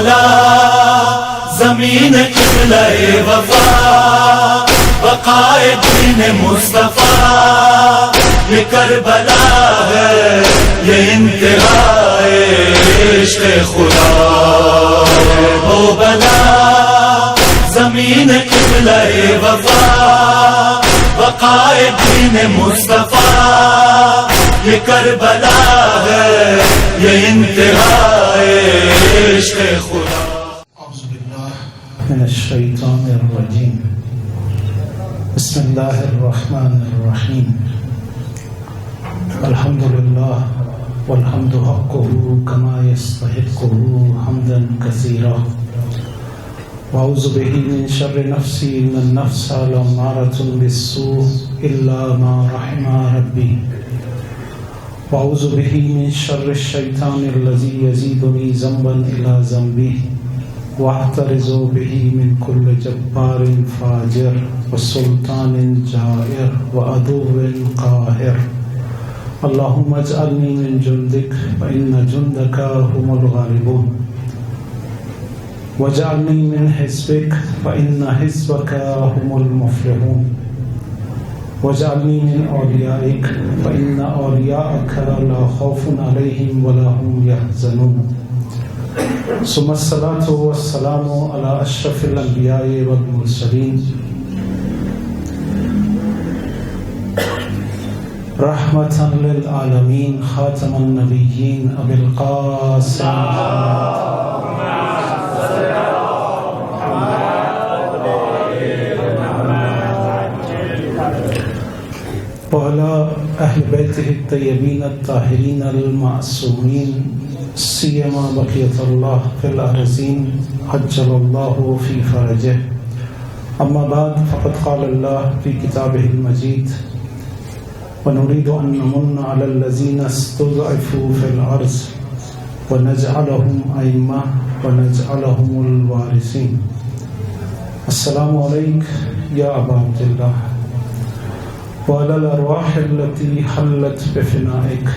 کربلا زمین قبلہ وفا بقائے دین مصطفیٰ، یہ کربلا ہے یہ انتہائے عشق خدا، وہ بلا زمین قبلہ وفا بقائے دین مصطفیٰ، یہ کربلا ہے یہ انتہائے عشق خدا۔ اعوذ باللہ من الشیطان الرجیم، بسم اللہ الرحمن الرحیم، الحمدللہ والحمد حقہ کما یستحقہ حمدا کثیرا، واعوذ بہ من شر نفسی ان النفس لامارۃ بالسوء الا ما رحم ربی، واعوذ بہ من شر الشیطان الذی یزیدنی ذنبا الی ذنبی، واحترز بہ من کل جبار فاجر وسلطان جائر وعدو قاہر، اللہم اجعلنی من جندک فإن جندک هم الغالبون، واجعلنی من حزبک فإن حزبک هم المفلحون، واجعلنی من اولیائک فإن اولیاءک لا خوف علیہم ولا هم يحزنون، ثم الصلاة والسلام على اشرف الانبیاء والمرسلین، رحمة للعالمین، خاتم النبیین ابی القاسم وعلى اہل بیتہ الطیبین الطاہرین المعصومین، سیما بقیت اللہ فی الارضین عجل اللہ فی فرجہ، اما بعد فقد قال اللہ فی کتابہ المجید ونريد أن نمن على الذين استضعفوا في الأرض ونجعلهم أئمة ونجعلهم الوارثين، السلام عليك يا أبا عبد الله وعلى الأرواح التي حلت بفنائك،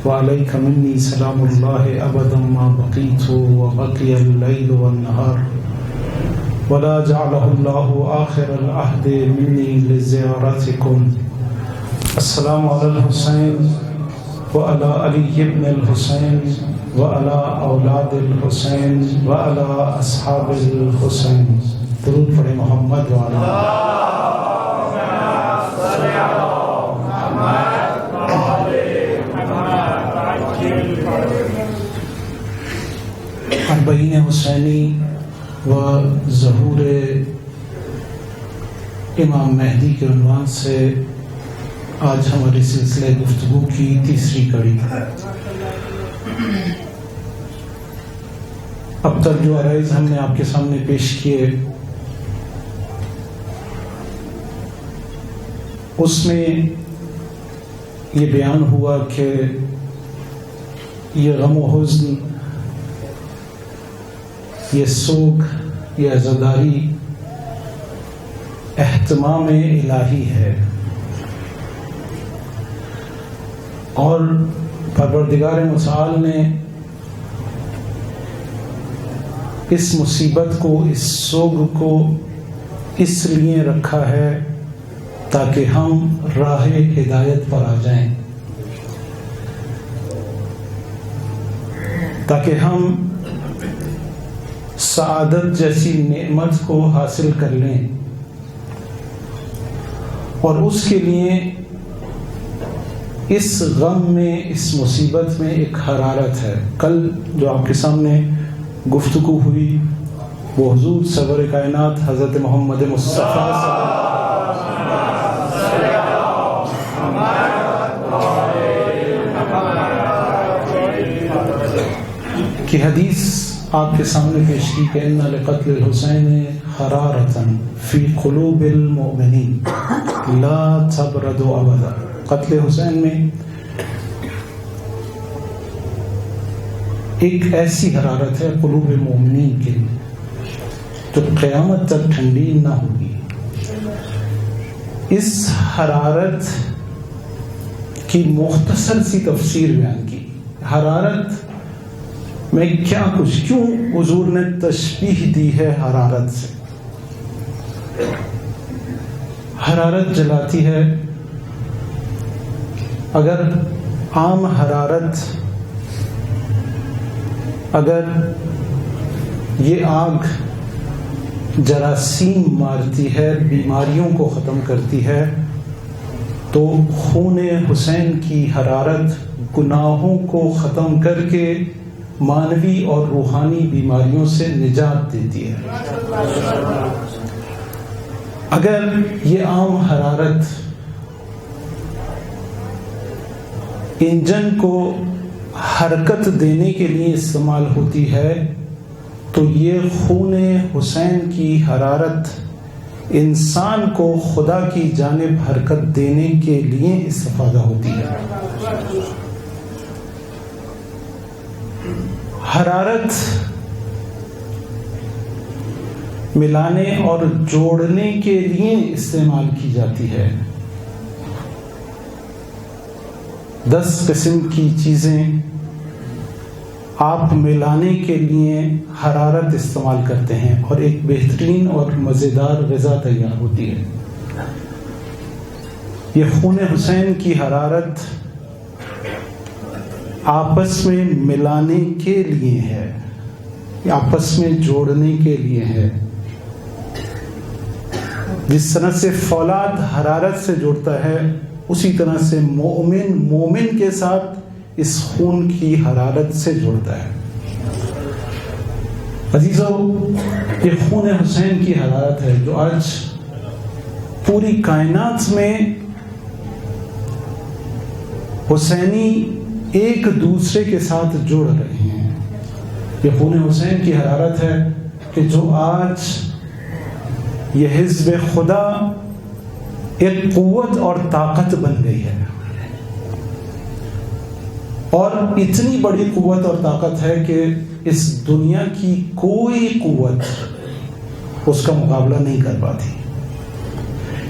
وعليك مني سلام الله أبدا ما بقيت وبقي الليل والنهار، ولا جعله الله آخر العهد مني لزيارتكم، السلام علی الحسین وعلی علی بن الحسین وعلی اولاد الحسین وعلی اصحاب الحسین، درود پڑھیں محمد وعلی اربعین حسینی و ظہور امام مہدی کے عنوان سے آج ہمارے سلسلہ گفتگو کی تیسری کڑی ہے۔ اب تک جو عرائض ہم نے آپ کے سامنے پیش کیے اس میں یہ بیان ہوا کہ یہ غم و حزن، یہ سوگ، یہ عزاداری اہتمام الہی ہے، اور پروردگار متعال نے اس مصیبت کو، اس سوگ کو اس لیے رکھا ہے تاکہ ہم راہ ہدایت پر آ جائیں، تاکہ ہم سعادت جیسی نعمت کو حاصل کر لیں، اور اس کے لیے اس غم میں، اس مصیبت میں ایک حرارت ہے۔ کل جو آپ کے سامنے گفتگو ہوئی وہ حضور سرور کائنات حضرت محمد مصطفیٰ کی حدیث آپ کے سامنے پیش کی کہ ان لقتل الحسین حرارتا فی قلوب المؤمنین لا تبرد ابدا، قتل حسین میں ایک ایسی حرارت ہے قلوب مومنین کے جو قیامت تک ٹھنڈی نہ ہوگی۔ اس حرارت کی مختصر سی تفسیر بیان کی۔ حرارت میں کیا کچھ، کیوں حضور نے تشبیہ دی ہے حرارت سے؟ حرارت جلاتی ہے. اگر عام حرارت، اگر یہ آگ جراثیم مارتی ہے، بیماریوں کو ختم کرتی ہے، تو خون حسین کی حرارت گناہوں کو ختم کر کے مانوی اور روحانی بیماریوں سے نجات دیتی ہے. اگر یہ عام حرارت انجن کو حرکت دینے کے لیے استعمال ہوتی ہے، تو یہ خون حسین کی حرارت انسان کو خدا کی جانب حرکت دینے کے لیے استفادہ ہوتی ہے. حرارت ملانے اور جوڑنے کے لیے استعمال کی جاتی ہے. 10 قسم کی چیزیں آپ ملانے کے لیے حرارت استعمال کرتے ہیں اور ایک بہترین اور مزیدار غذا تیار ہوتی ہے. یہ خون حسین کی حرارت آپس میں ملانے کے لیے ہے، آپس میں جوڑنے کے لیے ہے. جس طرح سے فولاد حرارت سے جوڑتا ہے، اسی طرح سے مومن کے ساتھ اس خون کی حرارت سے جوڑتا ہے. عزیزو، یہ خون حسین کی حرارت ہے جو آج پوری کائنات میں حسینی ایک دوسرے کے ساتھ جوڑ رہے ہیں. یہ خون حسین کی حرارت ہے کہ جو آج یہ حزب خدا ایک قوت اور طاقت بن گئی ہے، اور اتنی بڑی قوت اور طاقت ہے کہ اس دنیا کی کوئی قوت اس کا مقابلہ نہیں کر پاتی.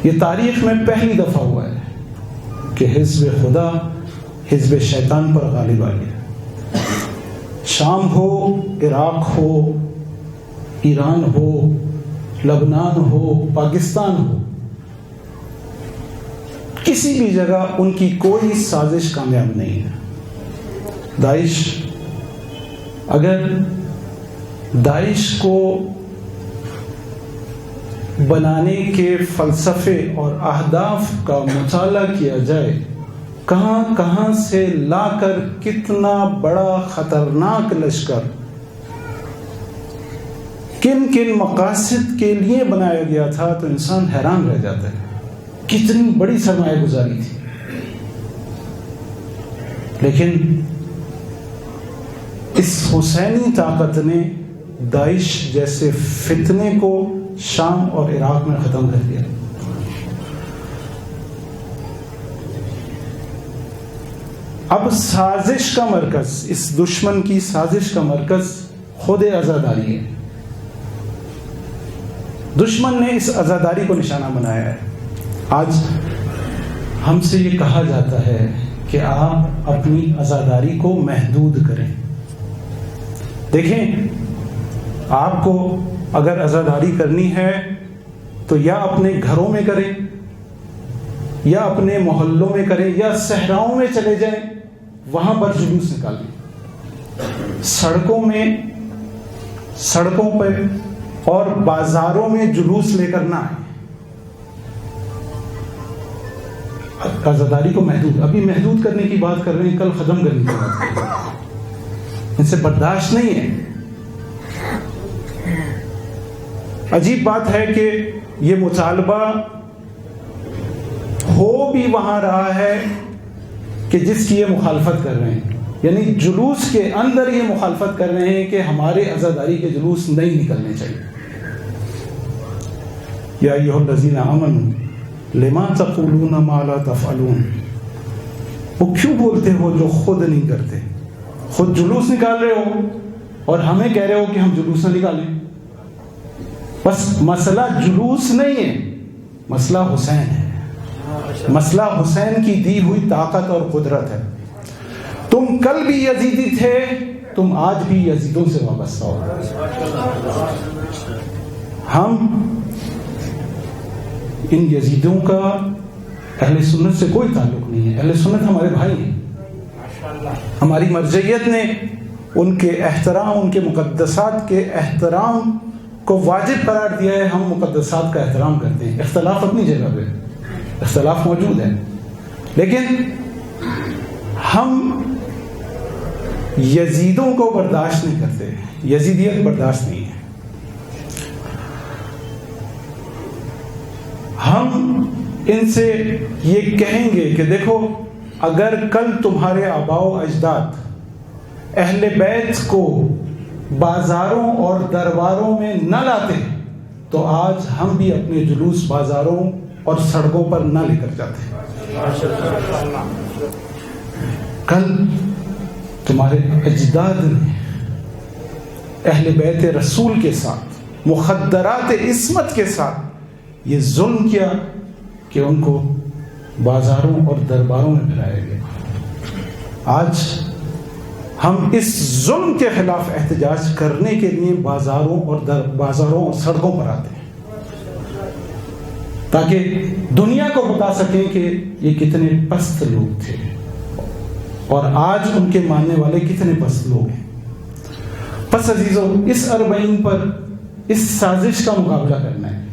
یہ تاریخ میں پہلی دفعہ ہوا ہے کہ حزب خدا حزب شیطان پر غالب آ گیا. شام ہو، عراق ہو، ایران ہو، لبنان ہو، پاکستان ہو، کسی بھی جگہ ان کی کوئی سازش کامیاب نہیں ہے. اگر داعش کو بنانے کے فلسفے اور اہداف کا مطالعہ کیا جائے، کہاں کہاں سے لا کر کتنا بڑا خطرناک لشکر کن کن مقاصد کے لیے بنایا گیا تھا، تو انسان حیران رہ جاتا ہے. کتنی بڑی سرمایہ گزاری تھی. لیکن اس حسینی طاقت نے داعش جیسے فتنے کو شام اور عراق میں ختم کر دیا. اب سازش کا مرکز، اس دشمن کی سازش کا مرکز خود عزاداری ہے. دشمن نے اس عزاداری کو نشانہ بنایا ہے. آج ہم سے یہ کہا جاتا ہے کہ آپ اپنی عزاداری کو محدود کریں. دیکھیں، آپ کو اگر عزاداری کرنی ہے تو یا اپنے گھروں میں کریں، یا اپنے محلوں میں کریں، یا صحراؤں میں چلے جائیں، وہاں پر جلوس نکالیں. سڑکوں پہ اور بازاروں میں جلوس لے کر نہ آئیں. عزاداری کو محدود، ابھی محدود کرنے کی بات کر رہے ہیں، کل ختم کرنے کی بات کر رہے ہیں. ان سے برداشت نہیں ہے. عجیب بات ہے کہ یہ مطالبہ ہو بھی وہاں رہا ہے کہ جس کی یہ مخالفت کر رہے ہیں، یعنی جلوس کے اندر یہ مخالفت کر رہے ہیں کہ ہمارے عزاداری کے جلوس نہیں نکلنے چاہیے. یا ایھا الذین آمنوا لما تقولون ما لا تفعلون. وہ کیوں بولتے ہو جو خود نہیں کرتے؟ خود جلوس نکال رہے ہو اور ہمیں کہہ رہے ہو کہ ہم جلوس نہ نکالیں. بس مسئلہ جلوس نہیں ہے، مسئلہ حسین ہے. مسئلہ حسین کی دی ہوئی طاقت اور قدرت ہے. تم کل بھی یزیدی تھے تم آج بھی یزیدوں سے وابستہ ہو. ہم ان یزیدوں کا اہل سنت سے کوئی تعلق نہیں ہے. اہل سنت ہمارے بھائی ہیں. ہماری مرجعیت نے ان کے احترام، ان کے مقدسات کے احترام کو واجب قرار دیا ہے. ہم مقدسات کا احترام کرتے ہیں. اختلاف اپنی جگہ پہ، اختلاف موجود ہے، لیکن ہم یزیدوں کو برداشت نہیں کرتے. یزیدیت برداشت نہیں ہے. ہم ان سے یہ کہیں گے کہ دیکھو، اگر کل تمہارے آباء و اجداد اہل بیت کو بازاروں اور درباروں میں نہ لاتے تو آج ہم بھی اپنے جلوس بازاروں اور سڑکوں پر نہ لے کر جاتے. کل تمہارے اجداد نے اہل بیت رسول کے ساتھ مخدرات عصمت کے ساتھ یہ ظلم کیا کہ ان کو بازاروں اور درباروں میں پھیلایا گیا. آج ہم اس ظلم کے خلاف احتجاج کرنے کے لیے بازاروں اور سڑکوں پر آتے ہیں تاکہ دنیا کو بتا سکیں کہ یہ کتنے پست لوگ تھے اور آج ان کے ماننے والے کتنے پست لوگ ہیں. پس عزیزو، اس اربعین پر اس سازش کا مقابلہ کرنا ہے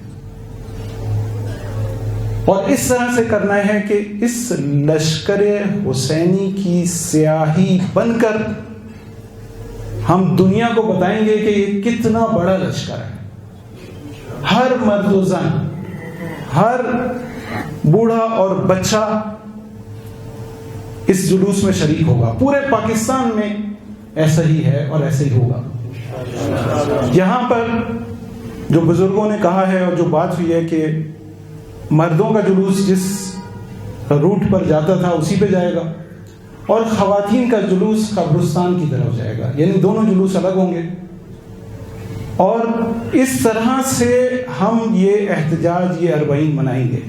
اور اس طرح سے کرنا ہے کہ اس لشکر حسینی کی سیاہی بن کر ہم دنیا کو بتائیں گے کہ یہ کتنا بڑا لشکر ہے. ہر مرد و زن، ہر بوڑھا اور بچہ اس جلوس میں شریک ہوگا. پورے پاکستان میں ایسا ہی ہے اور ایسا ہی ہوگا. یہاں پر جو بزرگوں نے کہا ہے اور جو بات ہوئی ہے کہ مردوں کا جلوس جس روٹ پر جاتا تھا اسی پہ جائے گا اور خواتین کا جلوس قبرستان کی طرف جائے گا، یعنی دونوں جلوس الگ ہوں گے. اور اس طرح سے ہم یہ احتجاج، یہ اربعین منائیں گے.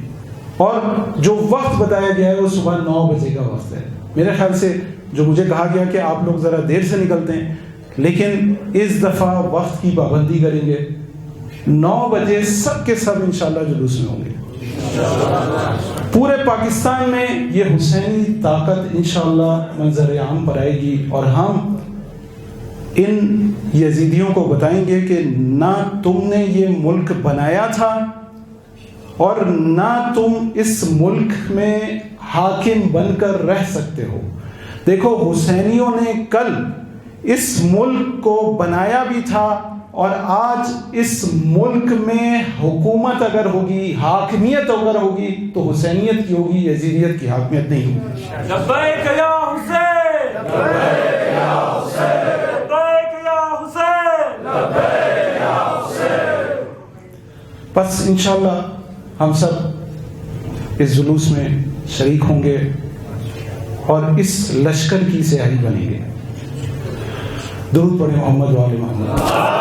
اور جو وقت بتایا گیا ہے وہ صبح 9 بجے کا وقت ہے. میرے خیال سے جو مجھے کہا گیا کہ آپ لوگ ذرا دیر سے نکلتے ہیں، لیکن اس دفعہ وقت کی پابندی کریں گے. 9 بجے سب کے سب انشاءاللہ جلوس میں ہوں گے. پورے پاکستان میں یہ حسینی طاقت انشاءاللہ منظر عام پر آئے گی اور ہم ان یزیدیوں کو بتائیں گے کہ نہ تم نے یہ ملک بنایا تھا اور نہ تم اس ملک میں حاکم بن کر رہ سکتے ہو. دیکھو، حسینیوں نے کل اس ملک کو بنایا بھی تھا اور آج اس ملک میں حکومت اگر ہوگی، حاکمیت اگر ہوگی تو حسینیت کی ہوگی، یزیدیت کی حاکمیت نہیں ہوگی. لبیک یا حسین، لبیک یا حسین، لبیک یا حسین، لبیک یا حسین. بس انشاءاللہ ہم سب اس جلوس میں شریک ہوں گے اور اس لشکر کی سیاہی بنیں گے. درود پڑھیں محمد و آل محمد.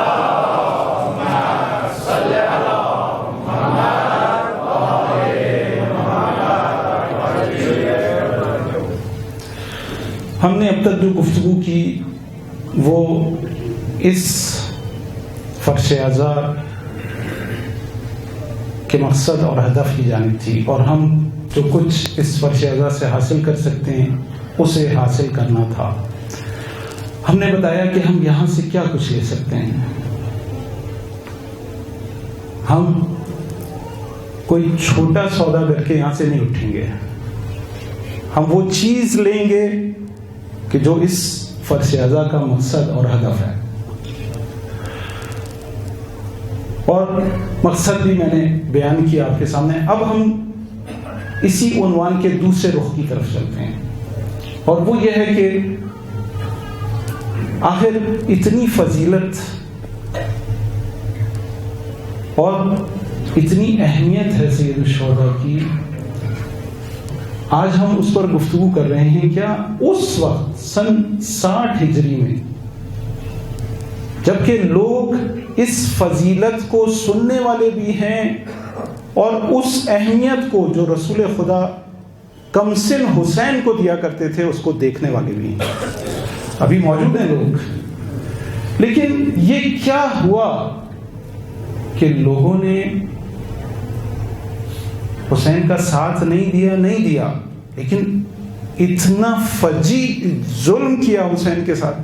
ہم نے اب تک جو گفتگو کی وہ اس فرش ازا کے مقصد اور ہدف کی جانب تھی، اور ہم جو کچھ اس فرش ازا سے حاصل کر سکتے ہیں اسے حاصل کرنا تھا. ہم نے بتایا کہ ہم یہاں سے کیا کچھ لے سکتے ہیں. ہم کوئی چھوٹا سودا کر کے یہاں سے نہیں اٹھیں گے. ہم وہ چیز لیں گے کہ جو اس فرش ازا کا مقصد اور ہدف ہے. اور مقصد بھی میں نے بیان کیا آپ کے سامنے. اب ہم اسی عنوان کے دوسرے رخ کی طرف چلتے ہیں، اور وہ یہ ہے کہ آخر اتنی فضیلت اور اتنی اہمیت ہے سید الشہداء کی، آج ہم اس پر گفتگو کر رہے ہیں. کیا اس وقت سن 60 ہجری میں، جبکہ لوگ اس فضیلت کو سننے والے بھی ہیں اور اس اہمیت کو جو رسول خدا کمسن حسین کو دیا کرتے تھے اس کو دیکھنے والے بھی ہیں، ابھی موجود ہیں لوگ لیکن یہ کیا ہوا کہ لوگوں نے حسین کا ساتھ نہیں دیا لیکن اتنا فجی ظلم کیا حسین کے ساتھ،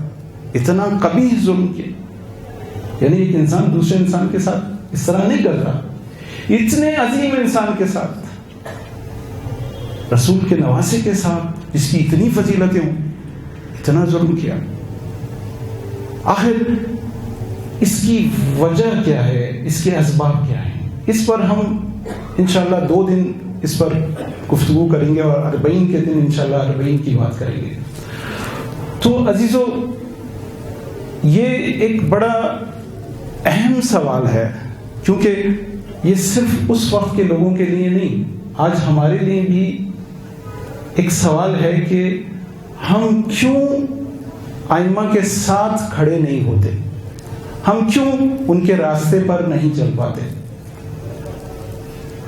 اتنا قبیح ظلم کیا. یعنی ایک انسان دوسرے انسان کے ساتھ اس طرح نہیں کرتا، اتنے عظیم انسان کے ساتھ، رسول کے نواسے کے ساتھ جس کی اتنی فضیلتیں ہوں، اتنا ظلم کیا. آخر اس کی وجہ کیا ہے، اس کے اسباب کیا ہیں؟ اس پر ہم انشاءاللہ 2 دن اس پر گفتگو کریں گے، اور 40 کے دن انشاءاللہ 40 کی بات کریں گے. تو عزیزو، یہ ایک بڑا اہم سوال ہے، کیونکہ یہ صرف اس وقت کے لوگوں کے لیے نہیں، آج ہمارے لیے بھی ایک سوال ہے کہ ہم کیوں ائمہ کے ساتھ کھڑے نہیں ہوتے، ہم کیوں ان کے راستے پر نہیں چل پاتے.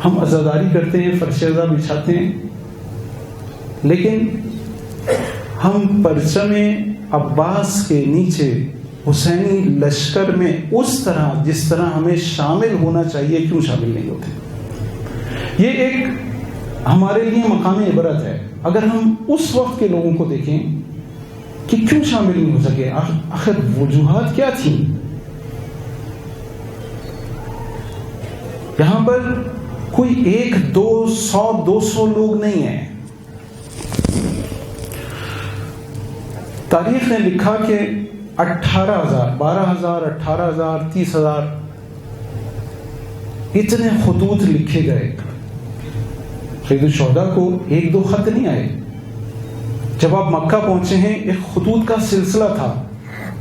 ہم عزاداری کرتے ہیں، فرشیزہ بچھاتے ہیں، لیکن ہم پرچم عباس کے نیچے حسینی لشکر میں اس طرح جس طرح ہمیں شامل ہونا چاہیے کیوں شامل نہیں ہوتے؟ یہ ایک ہمارے لیے مقام عبرت ہے. اگر ہم اس وقت کے لوگوں کو دیکھیں کہ کیوں شامل نہیں ہو سکے، آخر وجوہات کیا تھیں؟ یہاں پر کوئی 1 2 100 200 لوگ نہیں ہیں. تاریخ نے لکھا کہ 18,000 12,000 18,000 30,000 اتنے خطوط لکھے گئے. سید الشہداء کو 1 2 خط نہیں آئے. جب آپ مکہ پہنچے ہیں، ایک خطوط کا سلسلہ تھا،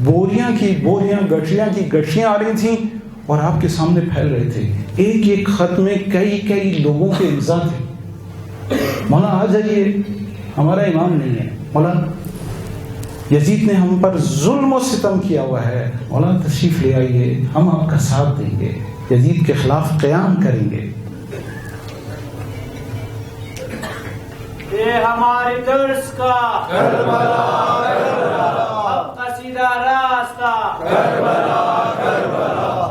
بوریاں کی بوریاں، گٹھیاں کی گٹھیاں آ رہی تھیں اور آپ کے سامنے پھیل رہے تھے. ایک ایک خط میں کئی لوگوں کے امضا تھے. مولا آ جائیے، ہمارا امام نہیں ہے، مولا یزید نے ہم پر ظلم و ستم کیا ہوا ہے، مولا تشریف لے آئیے، ہم آپ کا ساتھ دیں گے، یزید کے خلاف قیام کریں گے. یہ ہمارے درس کا کربلا اب کا سیدھا راستہ،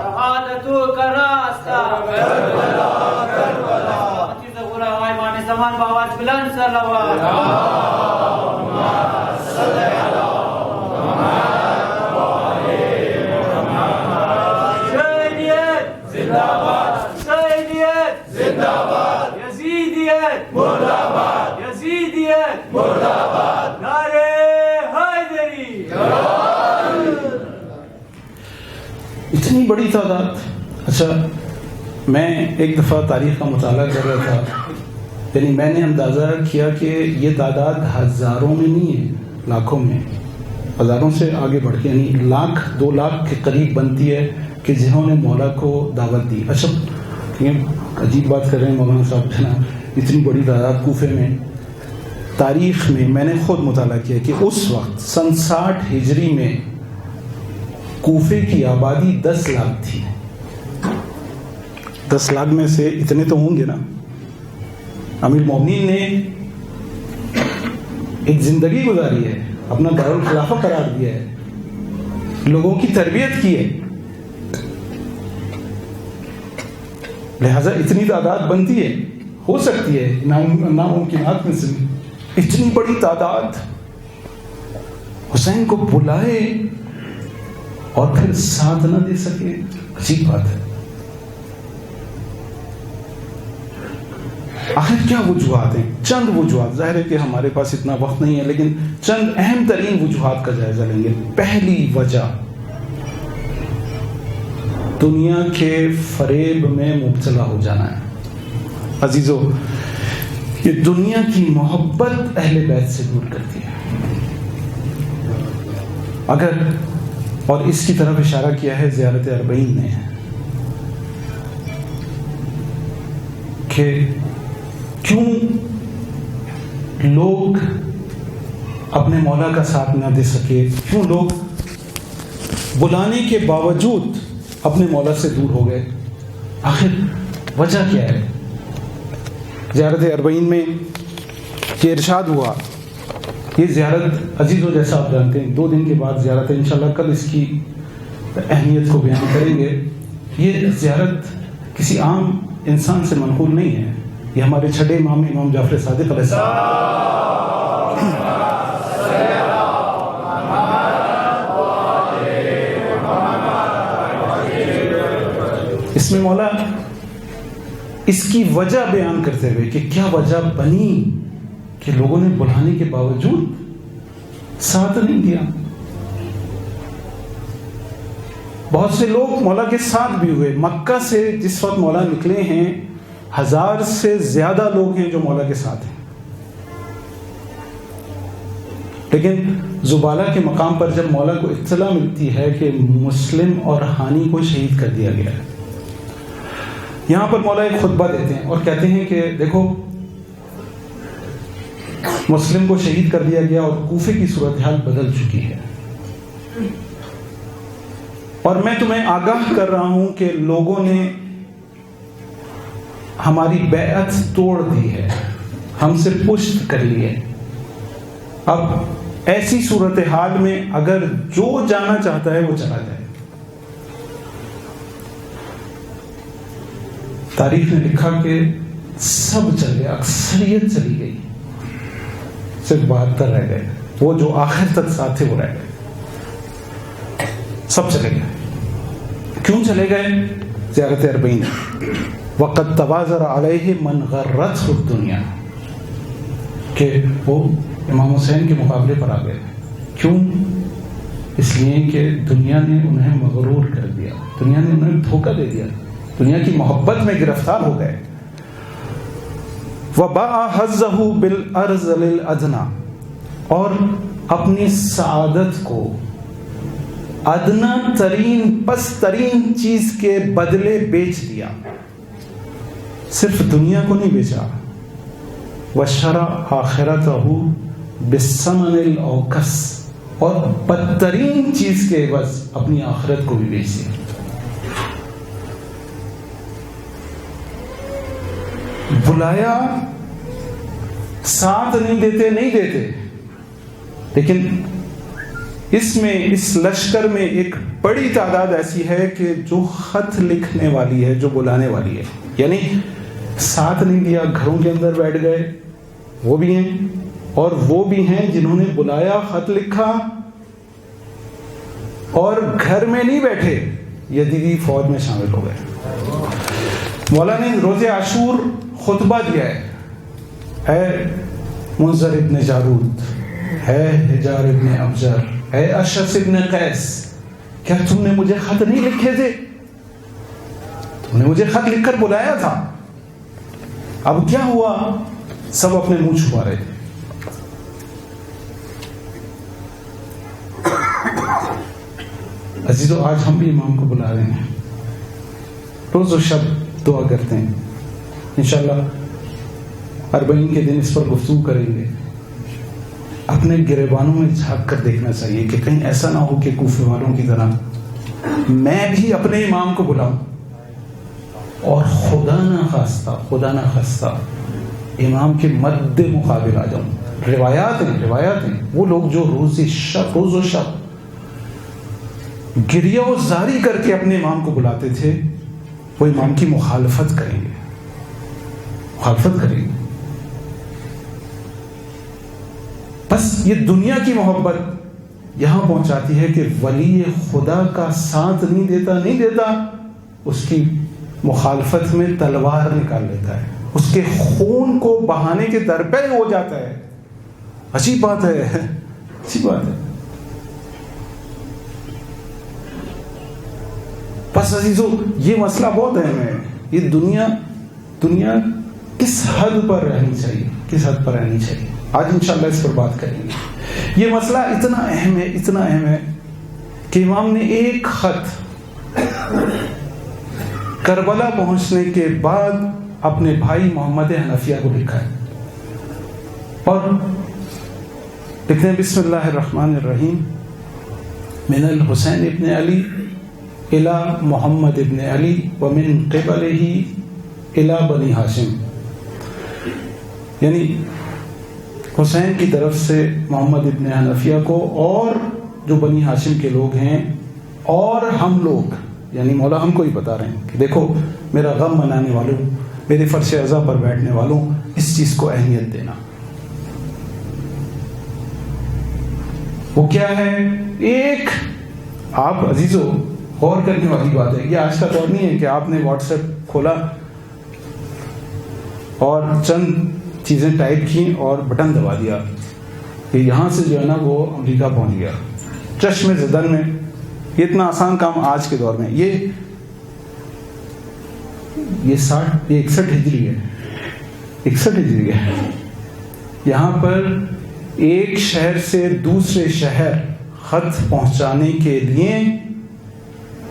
شہادتوں کا راستہ، امام زمان باواز بلند صلوات. اتنی بڑی تعداد. اچھا، میں ایک دفعہ تاریخ کا مطالعہ کر رہا تھا، یعنی میں نے اندازہ کیا کہ یہ تعداد ہزاروں میں نہیں ہے، لاکھوں میں، ہزاروں سے آگے بڑھ کے، یعنی 1,00,000 2 لاکھ کے قریب بنتی ہے کہ جنہوں نے مولا کو دعوت دی. اچھا، یہ عجیب بات کر رہے ہیں مولانا صاحب، ہے نا، اتنی بڑی تعداد کوفے میں. تاریخ میں نے خود مطالعہ کیا کہ اس وقت سن 60 ہجری میں کوفے کی آبادی 10 لاکھ تھی. 10 لاکھ میں سے اتنے تو ہوں گے نا. امیر المومنین نے ایک زندگی گزاری ہے، اپنا دارالخلافہ قرار دیا ہے، لوگوں کی تربیت کی ہے، لہذا اتنی تعداد بنتی ہے، ہو سکتی ہے ناممکنات میں سے. اتنی بڑی تعداد حسین کو بلائے اور پھر ساتھ نہ دے سکے، عجیب بات ہے. آخر کیا وجوہات ہیں؟ چند وجوہات، ظاہر ہے کہ ہمارے پاس اتنا وقت نہیں ہے، لیکن چند اہم ترین وجوہات کا جائزہ لیں گے. پہلی وجہ، دنیا کے فریب میں مبتلا ہو جانا ہے. عزیزو، یہ دنیا کی محبت اہل بیت سے دور کرتی ہے. اگر، اور اس کی طرف اشارہ کیا ہے زیارت 40 نے، کہ کیوں لوگ اپنے مولا کا ساتھ نہ دے سکے، کیوں لوگ بلانے کے باوجود اپنے مولا سے دور ہو گئے. آخر وجہ کیا ہے؟ زیارت 40 میں یہ ارشاد ہوا. یہ زیارت عزیزوں جیسا آپ جانتے ہیں 2 دن کے بعد زیارت ہے، انشاءاللہ کل اس کی اہمیت کو بیان کریں گے. یہ زیارت کسی عام انسان سے منقول نہیں ہے، یہ ہمارے چھٹے امام امام جعفر صادق علیہ السلام اس میں مولا اس کی وجہ بیان کرتے ہوئے کہ کیا وجہ بنی کہ لوگوں نے بلانے کے باوجود ساتھ نہیں دیا. بہت سے لوگ مولا کے ساتھ بھی ہوئے. مکہ سے جس وقت مولا نکلے ہیں 1000 سے زیادہ لوگ ہیں جو مولا کے ساتھ ہیں، لیکن زبالہ کے مقام پر جب مولا کو اطلاع ملتی ہے کہ مسلم اور ہانی کو شہید کر دیا گیا ہے، یہاں پر مولا ایک خطبہ دیتے ہیں اور کہتے ہیں کہ دیکھو مسلم کو شہید کر دیا گیا اور کوفے کی صورتحال بدل چکی ہے، اور میں تمہیں آگاہ کر رہا ہوں کہ لوگوں نے ہماری بیعت توڑ دی ہے، ہم سے پشت کر لی ہے. اب ایسی صورتحال میں اگر جو جانا چاہتا ہے وہ چلا جائے. تاریخ نے لکھا کہ سب چل گئے، اکثریت چلی گئی، صرف 72 رہ گئے. وہ جو آخر تک ساتھ تھے وہ رہ گئے، سب چلے گئے. کیوں چلے گئے؟ زیارت اربعین. وقد تبازر علیہ من غرته الدنیا، کہ وہ امام حسین کے مقابلے پر آ گئے. کیوں؟ اس لیے کہ دنیا نے انہیں مغرور کر دیا، دنیا نے انہیں دھوکہ دے دیا، دنیا کی محبت میں گرفتار ہو گئے. وَبَاعَ حَظَّهُ بِالْأَرْذَلِ الْأَدْنَى، اور اپنی سعادت کو ادنا ترین پس ترین چیز کے بدلے بیچ دیا. صرف دنیا کو نہیں بیچا، وَشَرَى آخِرَتَهُ بِالثَّمَنِ الْأَوْكَسِ، اور بدترین چیز کے عوض اپنی آخرت کو بھی بیچ دیا. بلایا، ساتھ نہیں دیتے، لیکن اس میں اس لشکر میں ایک بڑی تعداد ایسی ہے کہ جو خط لکھنے والی ہے، جو بلانے والی ہے. یعنی ساتھ نہیں دیا، گھروں کے اندر بیٹھ گئے، وہ بھی ہیں، اور وہ بھی ہیں جنہوں نے بلایا، خط لکھا اور گھر میں نہیں بیٹھے، یزیدی فوج میں شامل ہو گئے. مولا نے روز عاشور خطبہ دیا ہے، اے منذر ابن جارود، اے حجار ابن ابجر، اے اشعث ابن قیس، کیا تم نے مجھے خط نہیں لکھے تھے؟ تم نے مجھے خط لکھ کر بلایا تھا. اب کیا ہوا؟ سب اپنے منہ چھپا رہے تھے. عزیزو، آج ہم بھی امام کو بلا رہے ہیں، روز و شب دعا کرتے ہیں. انشاءاللہ اربعین کے دن اس پر گفتگو کریں گے. اپنے گریبانوں میں جھانک کر دیکھنا چاہیے کہ کہیں ایسا نہ ہو کہ کوفے والوں کی طرح میں بھی اپنے امام کو بلاؤں اور خدا نہ خواستہ امام کے مد مقابل آ جاؤں. روایات ہیں وہ لوگ جو روز و شب گریہ و زاری کر کے اپنے امام کو بلاتے تھے، وہ امام کی مخالفت کریں گے. بس یہ دنیا کی محبت یہاں پہنچاتی ہے کہ ولی خدا کا ساتھ نہیں دیتا، اس کی مخالفت میں تلوار نکال لیتا ہے، اس کے خون کو بہانے کے درپے ہو جاتا ہے. عجیب بات ہے. بس عزیزو، یہ مسئلہ بہت اہم ہے. یہ دنیا کس حد پر رہنی چاہیے، آج انشاءاللہ اس پر بات کریں گے. یہ مسئلہ اتنا اہم ہے کہ امام نے ایک خط کربلا پہنچنے کے بعد اپنے بھائی محمد حنفیہ کو لکھا ہے، اور لکھتے ہیں بسم اللہ الرحمن الرحیم، من الحسین ابن علی الى محمد ابن علی ومن قبلہ الى بنی ہاشم. یعنی حسین کی طرف سے محمد ابن حنفیہ کو اور جو بنی ہاشم کے لوگ ہیں اور ہم لوگ یعنی مولا ہم کو ہی بتا رہے ہیں کہ دیکھو میرا غم منانے والوں، میرے فرش عزا پر بیٹھنے والوں، اس چیز کو اہمیت دینا۔ وہ کیا ہے؟ ایک آپ عزیزو غور کرنے والی بات ہے، یہ آج کا دور نہیں ہے کہ آپ نے واٹس ایپ کھولا اور چند چیزیں ٹائپ کی اور بٹن دبا دیا کہ یہاں سے جو ہے نا وہ امریکہ پہنچ گیا چشم زدن میں۔ یہ اتنا آسان کام آج کے دور میں، یہ 61 ہجری ہے، 61 ہجری ہے۔ یہاں پر ایک شہر سے دوسرے شہر خط پہنچانے کے لیے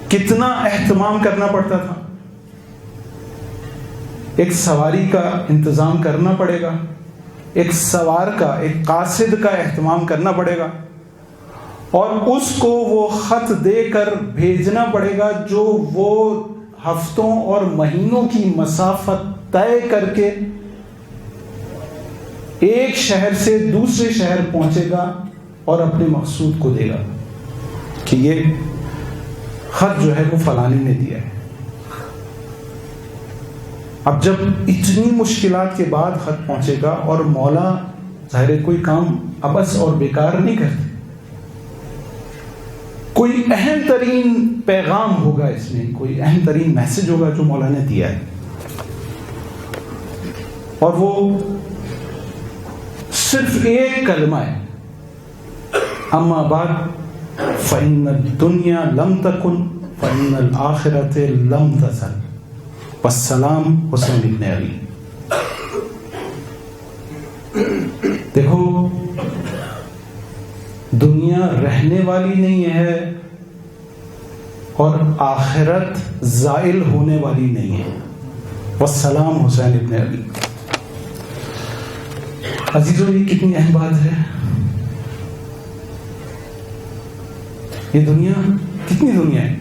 کتنا اہتمام کرنا پڑتا تھا۔ ایک سواری کا انتظام کرنا پڑے گا، ایک سوار کا، ایک قاصد کا اہتمام کرنا پڑے گا، اور اس کو وہ خط دے کر بھیجنا پڑے گا جو وہ ہفتوں اور مہینوں کی مسافت طے کر کے ایک شہر سے دوسرے شہر پہنچے گا اور اپنے مقصود کو دے گا کہ یہ خط جو ہے وہ فلانے نے دیا ہے۔ اب جب اتنی مشکلات کے بعد خط پہنچے گا اور مولا ظاہر کوئی کام ابس اور بیکار نہیں کرتے، کوئی اہم ترین پیغام ہوگا، اس میں کوئی اہم ترین میسج ہوگا جو مولا نے دیا ہے، اور وہ صرف ایک کلمہ ہے، اما بعد فإن الدنیا لم تکن فإن الآخرۃ لم تزل، والسلام حسین ابن علی۔ دیکھو دنیا رہنے والی نہیں ہے اور آخرت زائل ہونے والی نہیں ہے، والسلام حسین ابن علی۔ عزیزو یہ کتنی اہم بات ہے۔ یہ دنیا کتنی دنیا ہے،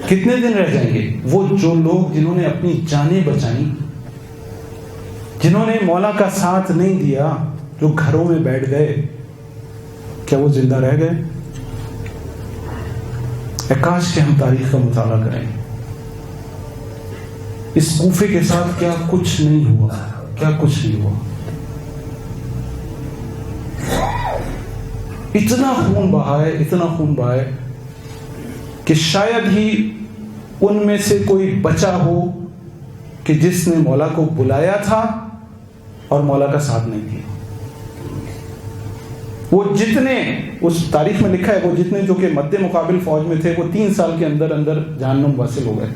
کتنے دن رہ جائیں گے؟ وہ جو لوگ جنہوں نے اپنی جانیں بچائیں، جنہوں نے مولا کا ساتھ نہیں دیا، جو گھروں میں بیٹھ گئے، کیا وہ زندہ رہ گئے؟ کاش کہ ہم تاریخ کا مطالعہ کریں، اس کوفے کے ساتھ کیا کچھ نہیں ہوا، کیا کچھ نہیں ہوا۔ اتنا خون بہا ہے، اتنا خون بہا ہے کہ شاید ہی ان میں سے کوئی بچا ہو کہ جس نے مولا کو بلایا تھا اور مولا کا ساتھ نہیں دیا۔ وہ جتنے، اس تاریخ میں لکھا ہے، وہ جتنے جو کہ مد مقابل فوج میں تھے، وہ 3 سال کے اندر اندر جہنم واصل ہو گئے،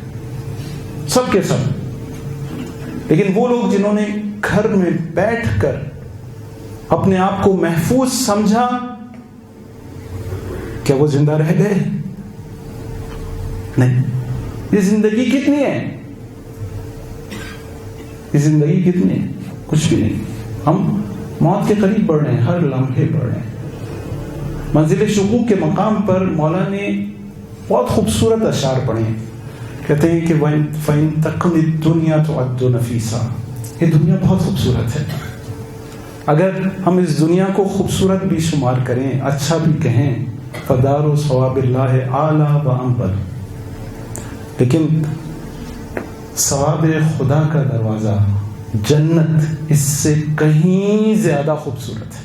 سب کے سب۔ لیکن وہ لوگ جنہوں نے گھر میں بیٹھ کر اپنے آپ کو محفوظ سمجھا، کیا وہ زندہ رہ گئے؟ نہیں۔ یہ زندگی کتنی ہے؟ یہ زندگی کتنی ہے؟ کچھ بھی نہیں۔ ہم موت کے قریب بڑھ رہے ہیں، ہر لمحے بڑھ رہے ہیں۔ منزل شقوق کے مقام پر مولا نے بہت خوبصورت اشعار پڑھے ہیں، کہتے ہیں کہ فَإِن تَكُنِ الدُّنْيَا تُعَدُّ نَفِيسًا، یہ دنیا بہت خوبصورت ہے۔ اگر ہم اس دنیا کو خوبصورت بھی شمار کریں، اچھا بھی کہیں، فَدَارُ ثواب اللہ اعلیٰ وَأَنبَلُ، لیکن ثواب خدا کا دروازہ جنت اس سے کہیں زیادہ خوبصورت ہے۔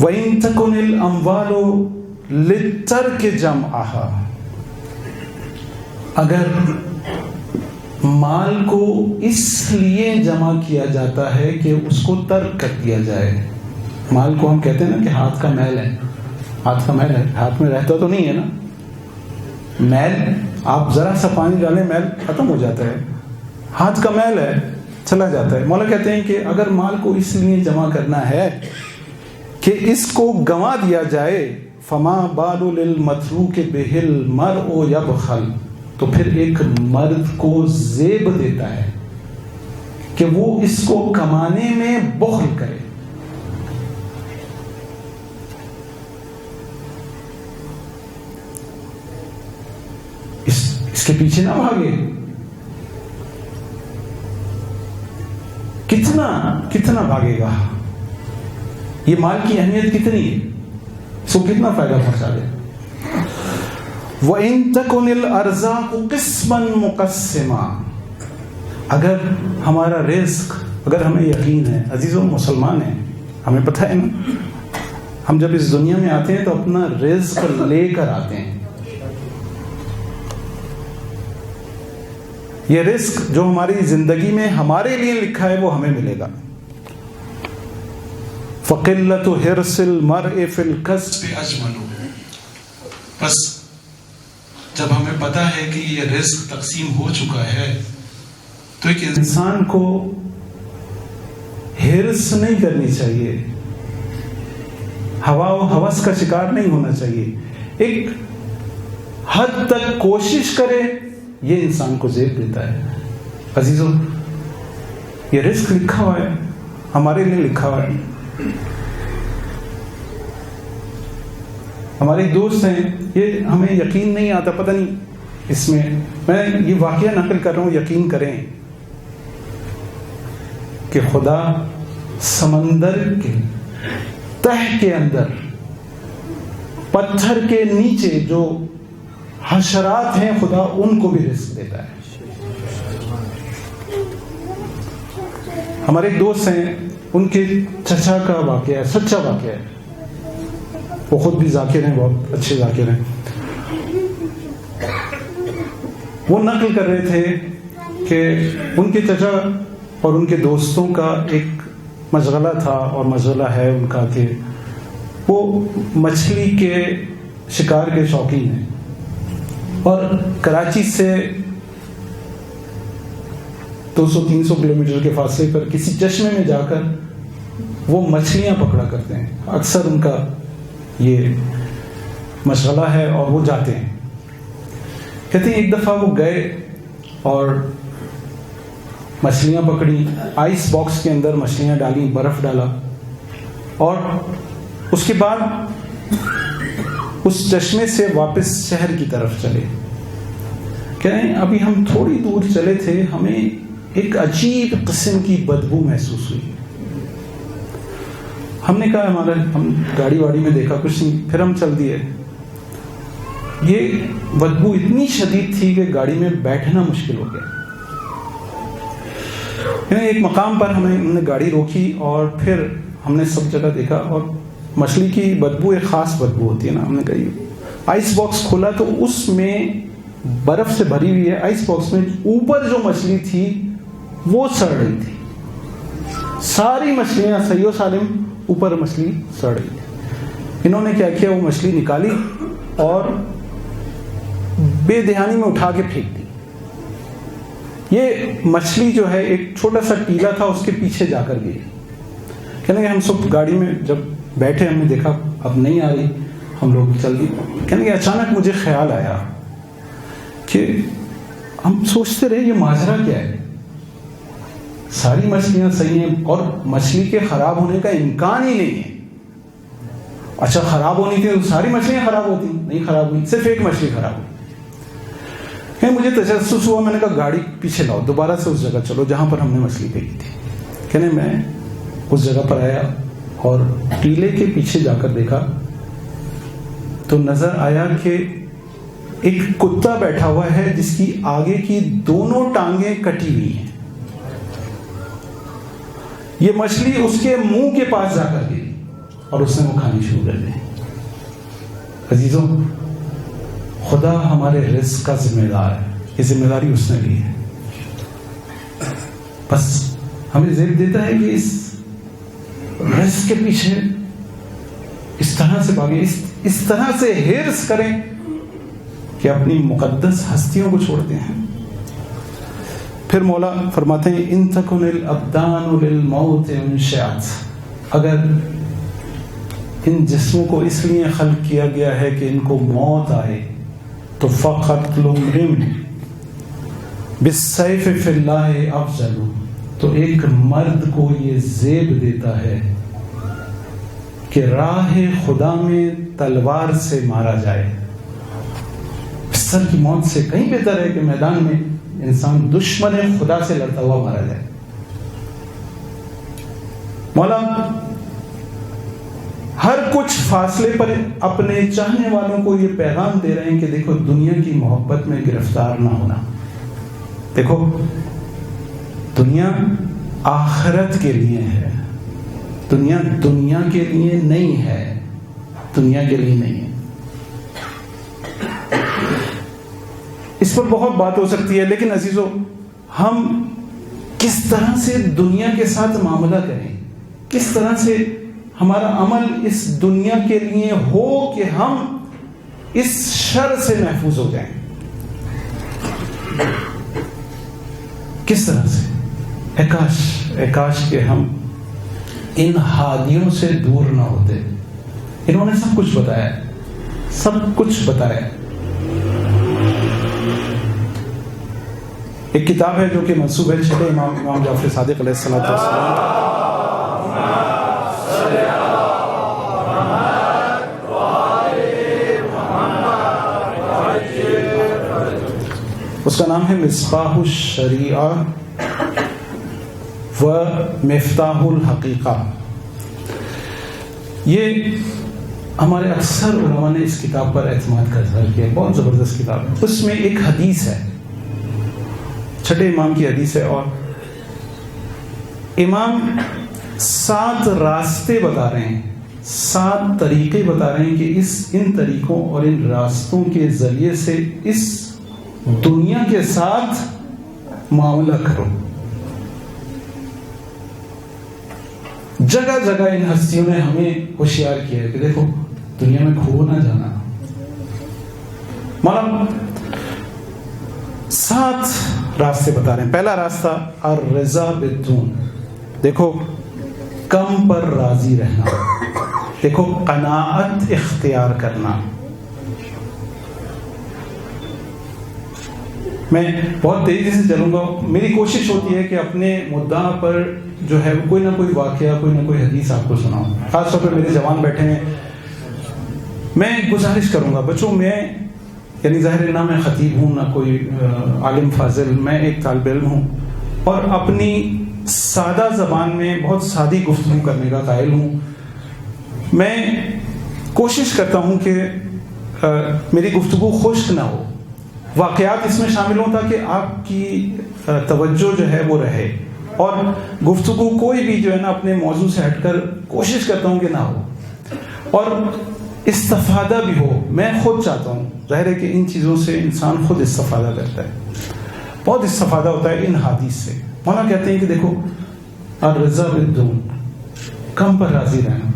وَإِن تَكُنِ الْأَمْوَالُ لِلتَّرْكِ جَمْعَهَا، اگر مال کو اس لیے جمع کیا جاتا ہے کہ اس کو ترک کر دیا جائے، مال کو ہم کہتے ہیں نا کہ ہاتھ کا میل ہے، ہاتھ کا میل ہے، ہاتھ میں رہتا تو نہیں ہے نا میل، آپ ذرا سا پانی ڈالیں میل ختم ہو جاتا ہے، ہاتھ کا میل ہے چلا جاتا ہے۔ مولا کہتے ہیں کہ اگر مال کو اس لیے جمع کرنا ہے کہ اس کو گنوا دیا جائے، فما بال للمتروک بہ المرء یبخل، تو پھر ایک مرد کو زیب دیتا ہے کہ وہ اس کو کمانے میں بخل کرے۔ اس کے پیچھے نہ بھاگے۔ کتنا بھاگے گا؟ یہ مال کی اہمیت کتنی ہے؟ کو کتنا فائدہ پہنچا دے. وَإِن تَكُنِ الْأَرْزَاقُ قِسْمًا مُقَسِّمًا، اگر ہمارا رزق، اگر ہمیں یقین ہے، عزیزوں مسلمان ہیں، ہمیں پتہ ہے نا، ہم جب اس دنیا میں آتے ہیں تو اپنا رزق لے کر آتے ہیں. یہ رزق جو ہماری زندگی میں ہمارے لیے لکھا ہے وہ ہمیں ملے گا. فَقِلَّةُ حِرْصِ الْمَرْءِ فِي الْكَسْبِ أَجْمَلُ، بس جب ہمیں پتہ ہے کہ یہ رزق تقسیم ہو چکا ہے تو ایک انسان کو حرص نہیں کرنی چاہیے، ہوا و ہوس کا شکار نہیں ہونا چاہیے. ایک حد تک کوشش کرے، یہ انسان کو زیب دیتا ہے. عزیزوں یہ رزق لکھا ہوا ہے، ہمارے لیے لکھا ہوا ہے. ہمارے دوست ہیں، یہ ہمیں یقین نہیں آتا، پتہ نہیں اس میں یہ واقعہ نقل کر رہا ہوں، یقین کریں کہ خدا سمندر کے تہ کے اندر، پتھر کے نیچے جو حشرات ہیں، خدا ان کو بھی رزق دیتا ہے. ہمارے ایک دوست ہیں، ان کے چچا کا واقعہ ہے، سچا واقعہ ہے. وہ خود بھی ذاکر ہیں، بہت اچھے ذاکر ہیں. وہ نقل کر رہے تھے کہ ان کے چچا اور ان کے دوستوں کا ایک مشغلہ تھا، اور مشغلہ ہے ان کا کہ وہ مچھلی کے شکار کے شوقین ہیں، اور کراچی سے 200-300 کلومیٹر کے فاصلے پر کسی چشمے میں جا کر وہ مچھلیاں پکڑا کرتے ہیں. اکثر ان کا یہ مشغلہ ہے اور وہ جاتے ہیں. کہتے ہیں ایک دفعہ وہ گئے اور مچھلیاں پکڑی، آئس باکس کے اندر مچھلیاں ڈالی، برف ڈالا، اور اس کے بعد اس چشمے سے واپس شہر کی طرف چلے. کہہ رہے ہیں ابھی ہم تھوڑی دور چلے تھے، ہمیں ایک عجیب قسم کی بدبو محسوس ہوئی. ہم نے کہا ہم گاڑی واڑی میں دیکھا کچھ نہیں، پھر ہم چل دیے. یہ بدبو اتنی شدید تھی کہ گاڑی میں بیٹھنا مشکل ہو گیا. ایک مقام پر ہم نے گاڑی روکی اور پھر ہم نے سب جگہ دیکھا، اور مچھلی کی بدبو ایک خاص بدبو ہوتی ہے نا. ہم نے کہا آئس باکس کھولا تو اس میں برف سے بھری ہوئی ہے، آئس باکس میں اوپر جو مچھلی تھی وہ سڑ رہی تھی. ساری مچھلیاں صحیح و سالم، اوپر مچھلی سڑ رہی تھی. انہوں نے کیا کیا، وہ مچھلی نکالی اور بے دھیانی میں اٹھا کے پھینک دی. یہ مچھلی جو ہے ایک چھوٹا سا ٹیلا تھا، اس کے پیچھے جا کر گئی. کہنے کہ ہم سب گاڑی میں جب بیٹھے ہم نے دیکھا اب نہیں آ رہی، ہم لوگ چل دی. کہنے کہ اچانک مجھے خیال آیا کہ ہم سوچتے رہے یہ ماجرا کیا ہے. ساری مچھلیاں صحیح ہیں اور مچھلی کے خراب ہونے کا امکان ہی نہیں ہے. اچھا خراب ہونی تھی تو ساری مچھلیاں خراب ہوتی، نہیں خراب ہوئی، صرف ایک مچھلی خراب ہوئی. مجھے تجسس ہوا، میں نے کہا گاڑی پیچھے لاؤ، دوبارہ سے اس جگہ چلو جہاں پر ہم نے مچھلی پھینکی تھی. کہنے میں اس جگہ پر آیا اور ٹیلے کے پیچھے جا کر دیکھا تو نظر آیا کہ ایک کتا بیٹھا ہوا ہے جس کی آگے کی دونوں ٹانگیں کٹی ہوئی ہیں. یہ مچھلی اس کے منہ کے پاس جا کر گئی اور اس نے وہ کھانی شروع کر دی. عزیزوں خدا ہمارے رزق کا ذمہ دار ہے، یہ ذمہ داری اس نے لی ہے. بس ہمیں زیب دیتا ہے کہ اس رزق کے پیچھے اس طرح سے بھاگیں، اس طرح سے حرص کریں کہ اپنی مقدس ہستیوں کو چھوڑتے ہیں. پھر مولا فرماتے ہیں ان تکن الابدان للموت انشئت، اگر ان جسموں کو اس لیے خلق کیا گیا ہے کہ ان کو موت آئے تو فقتل امرئ بالسیف فی اللہ افضل، تو ایک مرد کو یہ زیب دیتا ہے کہ راہ خدا میں تلوار سے مارا جائے. بستر کی موت سے کہیں بہتر ہے کہ میدان میں انسان دشمن خدا سے لڑتا ہوا مارا جائے. مولا ہر کچھ فاصلے پر اپنے چاہنے والوں کو یہ پیغام دے رہے ہیں کہ دیکھو دنیا کی محبت میں گرفتار نہ ہونا. دیکھو دنیا آخرت کے لیے ہے, دنیا کے لیے نہیں ہے, دنیا کے لیے نہیں ہے. اس پر بہت بات ہو سکتی ہے, لیکن عزیزو ہم کس طرح سے دنیا کے ساتھ معاملہ کریں, کس طرح سے ہمارا عمل اس دنیا کے لیے ہو کہ ہم اس شر سے محفوظ ہو جائیں. کس طرح سے؟ اے کاش کہ ہم ان حادیوں سے دور نہ ہوتے. انہوں نے سب کچھ بتایا, سب کچھ بتایا. ایک کتاب ہے جو کہ منسوب ہے چھٹے امام جعفر صادق علیہ السلام. اس کا نام ہے مصباح الشریعہ و مفتاح الحقیقہ. یہ ہمارے اکثر علماء نے اس کتاب پر اعتماد کا اظہار کیا. بہت زبردست کتاب ہے. اس میں ایک حدیث ہے, چھٹے امام کی حدیث ہے, اور امام 7 راستے بتا رہے ہیں, 7 طریقے بتا رہے ہیں کہ ان طریقوں اور ان راستوں کے ذریعے سے اس دنیا کے ساتھ معاملہ کرو. جگہ جگہ ان ہستیوں نے ہمیں ہوشیار کیا ہے کہ دیکھو دنیا میں کھو نہ جانا. مولانا 7 راستے بتا رہے ہیں. پہلا راستہ الرضا بالدون, دیکھو کم پر راضی رہنا, دیکھو قناعت اختیار کرنا. میں بہت تیزی سے چلوں گا. میری کوشش ہوتی ہے کہ اپنے مدعا پر جو ہے کوئی نہ کوئی واقعہ, کوئی نہ کوئی حدیث آپ کو سناؤں. خاص طور پہ میرے جوان بیٹھے ہیں, میں گزارش کروں گا بچوں, میں یعنی ظاہر نہ میں خطیب ہوں, نہ کوئی عالم فاضل, میں ایک طالب علم ہوں اور اپنی سادہ زبان میں بہت سادی گفتگو کرنے کا قائل ہوں. میں کوشش کرتا ہوں کہ میری گفتگو خشک نہ ہو, واقعات اس میں شامل ہوں تاکہ آپ کی توجہ جو ہے وہ رہے, اور گفتگو کوئی بھی جو ہے نا اپنے موضوع سے ہٹ کر کوشش کرتا ہوں کہ نہ ہو, اور استفادہ بھی ہو. میں خود چاہتا ہوں, ظاہر ہے کہ ان چیزوں سے انسان خود استفادہ کرتا ہے, بہت استفادہ ہوتا ہے ان حدیث سے. مولانا کہتے ہیں کہ دیکھو الرضا بالدون, کم پر راضی رہنا,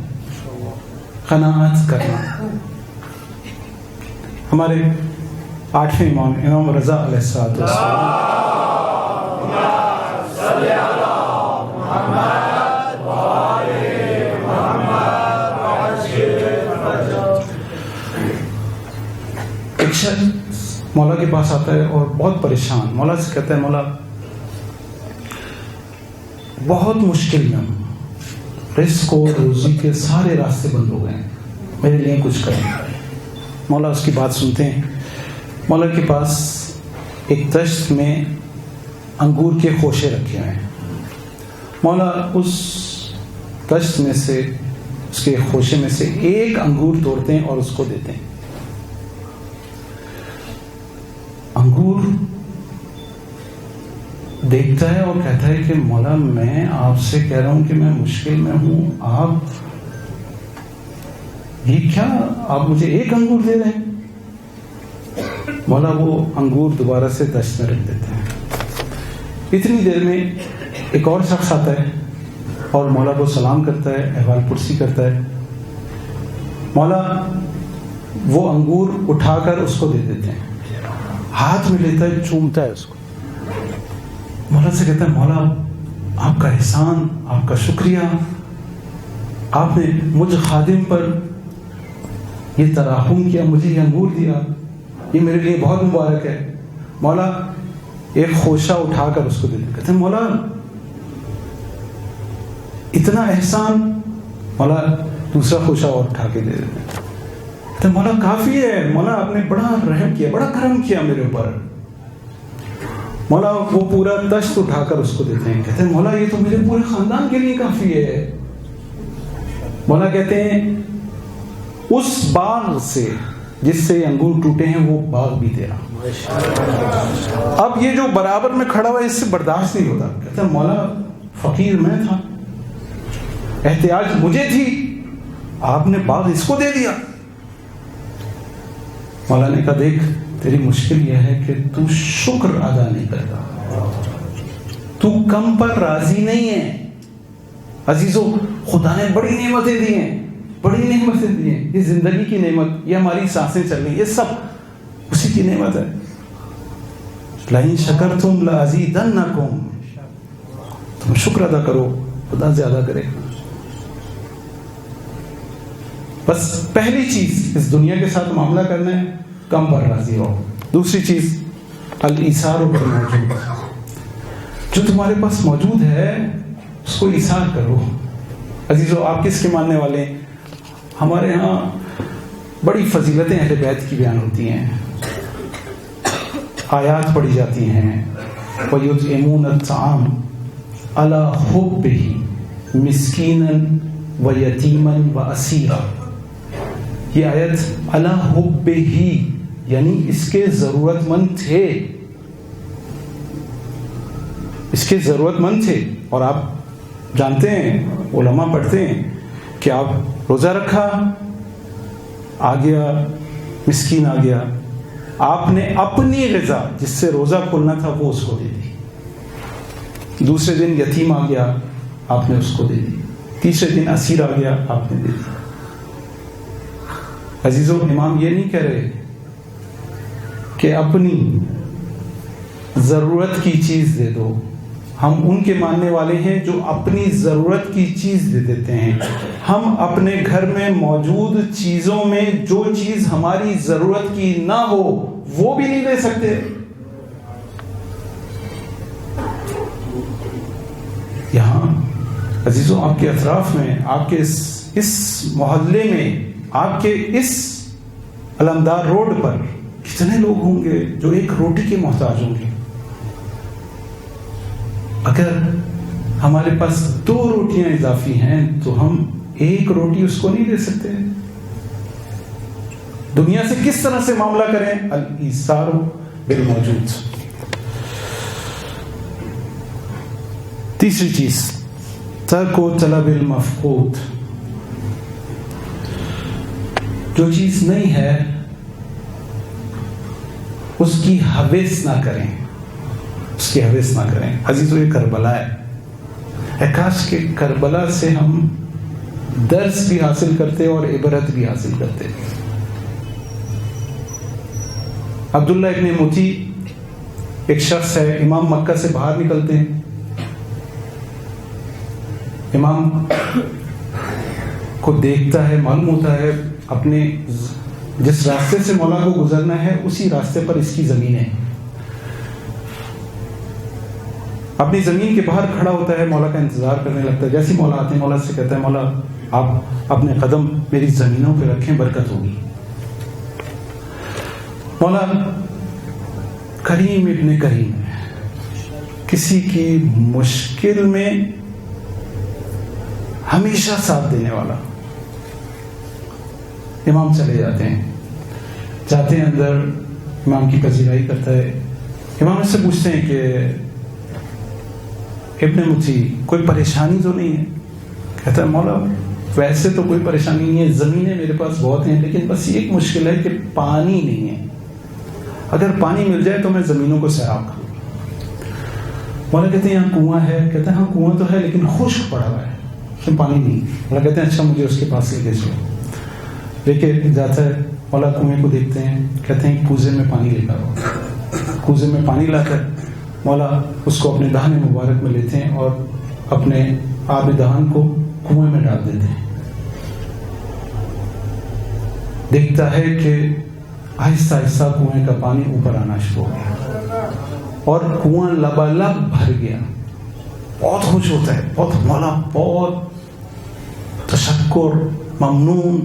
قناعت کرنا. ہمارے 8ویں امام رضا علیہ السلام ایک شخص مولا کے پاس آتا ہے اور بہت پریشان. مولا سے کہتا ہے مولا بہت مشکل میں ہوں, رزق و روزی کے سارے راستے بند ہو گئے ہیں, میرے لیے کچھ کریں. مولا اس کی بات سنتے ہیں. مولا کے پاس ایک دشت میں انگور کے خوشے رکھے ہوئے ہیں. مولا اس دشت میں سے, اس کے خوشے میں سے ایک انگور توڑتے ہیں اور اس کو دیتے ہیں. انگور دیکھتا ہے اور کہتا ہے کہ مولا میں آپ سے کہہ رہا ہوں کہ میں مشکل میں ہوں, آپ یہ کیا, آپ مجھے ایک انگور دے رہے ہیں. مولا وہ انگور دوبارہ سے دشت میں رکھ دیتے ہیں. اتنی دیر میں ایک اور شخص آتا ہے اور مولا کو سلام کرتا ہے, احوال پرسی کرتا ہے. مولا وہ انگور اٹھا کر اس کو دے دیتے ہیں, ہاتھ میں لیتا ہے, چومتا ہے اس کو. مولا سے کہتا ہے مولا آپ کا احسان, آپ کا شکریہ, آپ نے مجھ خادم پر یہ تراحم کیا, مجھے یہ انگور دیا, یہ میرے لیے بہت مبارک ہے. مولا ایک خوشہ اٹھا کر اس کو دیتے. کہتے ہیں مولا اتنا احسان. مولا دوسرا خوشہ اور اٹھا کے دے دیتے. کہتے ہیں مولا کافی ہے, مولا آپ نے بڑا رحم کیا, بڑا کرم کیا میرے اوپر. مولا وہ پورا دشت اٹھا کر اس کو دیتے ہیں. کہتے ہیں مولا یہ تو میرے پورے خاندان کے لیے کافی ہے. مولا کہتے ہیں اس باغ سے جس سے انگور ٹوٹے ہیں وہ باغ بھی تیرا. اب یہ جو برابر میں کھڑا ہوا اس سے برداشت نہیں ہوتا. کہتا ہے مولا فقیر میں تھا, احتیاج مجھے تھی, آپ نے باغ اس کو دے دیا. مولا نے کہا دیکھ تیری مشکل یہ ہے کہ تو شکر ادا نہیں کرتا, تو کم پر راضی نہیں ہے. عزیزو, خدا نے بڑی نعمتیں دی ہیں, بڑی نعمتیں دی ہیں. یہ زندگی کی نعمت, یہ ہماری سانسیں چل رہی, یہ سب اسی کی نعمت ہے. لئن شکرتم لازیدنکم, تم شکر ادا کرو خدا زیادہ کرے. بس پہلی چیز اس دنیا کے ساتھ معاملہ کرنا ہے, کم پر راضی ہو. دوسری چیز الایثار بالموجود, جو تمہارے پاس موجود ہے اس کو ایثار کرو. عزیزو, آپ کس کے ماننے والے ہیں؟ ہمارے ہاں بڑی فضیلتیں اہل بیت کی بیان ہوتی ہیں, آیات پڑھی جاتی ہیں. وَيُطْعِمُونَ الطَّعَامَ عَلَى حُبِّهِ مِسْكِينًا وَيَتِيمًا وَأَسِيرًا. یہ آیت عَلَى حُبِّهِ یعنی اس کے ضرورت مند تھے, اس کے ضرورت مند تھے. اور آپ جانتے ہیں, علماء پڑھتے ہیں کہ آپ روزہ رکھا, آ گیا مسکین آ گیا, آپ نے اپنی غذا جس سے روزہ کھولنا تھا وہ اس کو دے دی. دوسرے دن یتیم آ گیا, آپ نے اس کو دے دی. تیسرے دن اسیر آ گیا, آپ نے دے دی. عزیزو, امام یہ نہیں کہہ رہے کہ اپنی ضرورت کی چیز دے دو. ہم ان کے ماننے والے ہیں جو اپنی ضرورت کی چیز دے دیتے ہیں. ہم اپنے گھر میں موجود چیزوں میں جو چیز ہماری ضرورت کی نہ ہو وہ بھی نہیں دے سکتے. یہاں عزیزوں, آپ کے اطراف میں, آپ کے اس محلے میں, آپ کے اس علمدار روڈ پر کتنے لوگ ہوں گے جو ایک روٹی کے محتاج ہوں گے. اگر ہمارے پاس 2 روٹیاں اضافی ہیں تو ہم 1 روٹی اس کو نہیں دے سکتے. دنیا سے کس طرح سے معاملہ کریں؟ الایثار بالموجود. تیسری چیز ترک و طلب المفقود, جو چیز نہیں ہے اس کی ہوس نہ کریں, اس کی ہوس نہ کریں. عزیزو, یہ کربلا ہے. کاش کہ کربلا سے ہم درس بھی حاصل کرتے اور عبرت بھی حاصل کرتے. عبداللہ ابن متی ایک شخص ہے, امام مکہ سے باہر نکلتے ہیں. امام کو دیکھتا ہے, معلوم ہوتا ہے اپنے جس راستے سے مولا کو گزرنا ہے اسی راستے پر اس کی زمین ہے. اپنی زمین کے باہر کھڑا ہوتا ہے, مولا کا انتظار کرنے لگتا ہے. جیسے مولا آتے ہیں مولا سے کہتا ہے مولا آپ اپنے قدم میری زمینوں پہ رکھیں, برکت ہوگی. مولا کریم ابن کریم ہے, کسی کی مشکل میں ہمیشہ ساتھ دینے والا. امام چلے جاتے ہیں, جاتے ہیں اندر, امام کی پذیرائی کرتا ہے. امام اس سے پوچھتے ہیں کہ ابن متی کوئی پریشانی تو نہیں ہے؟ کہتا ہے مولا ویسے تو کوئی پریشانی نہیں ہے, زمینیں میرے پاس بہت ہیں, لیکن بس ایک مشکل ہے کہ پانی نہیں ہے. اگر پانی مل جائے تو میں زمینوں کو سیراب کروں. مولا کہتے ہیں یہاں کنواں ہے. کہتا ہے ہاں کنواں تو ہے لیکن خشک پڑا ہوا ہے, اس میں پانی نہیں. مولا کہتے ہیں اچھا مجھے اس کے پاس لے کے چلو. لے کے جاتا ہے, مولا کنویں کو دیکھتے ہیں, کہتے ہیں کوزے میں پانی لے کر. کوزے میں پانی لا کر مولا اس کو اپنے دہن مبارک میں لیتے ہیں اور اپنے آب دہن کو کنویں میں ڈال دیتے ہیں. دیکھتا ہے کہ آہستہ آہستہ کنویں کا پانی اوپر آنا شروع ہو گیا اور کنواں لبالب بھر گیا. بہت خوش ہوتا ہے, بہت مولا بہت تشکر, ممنون,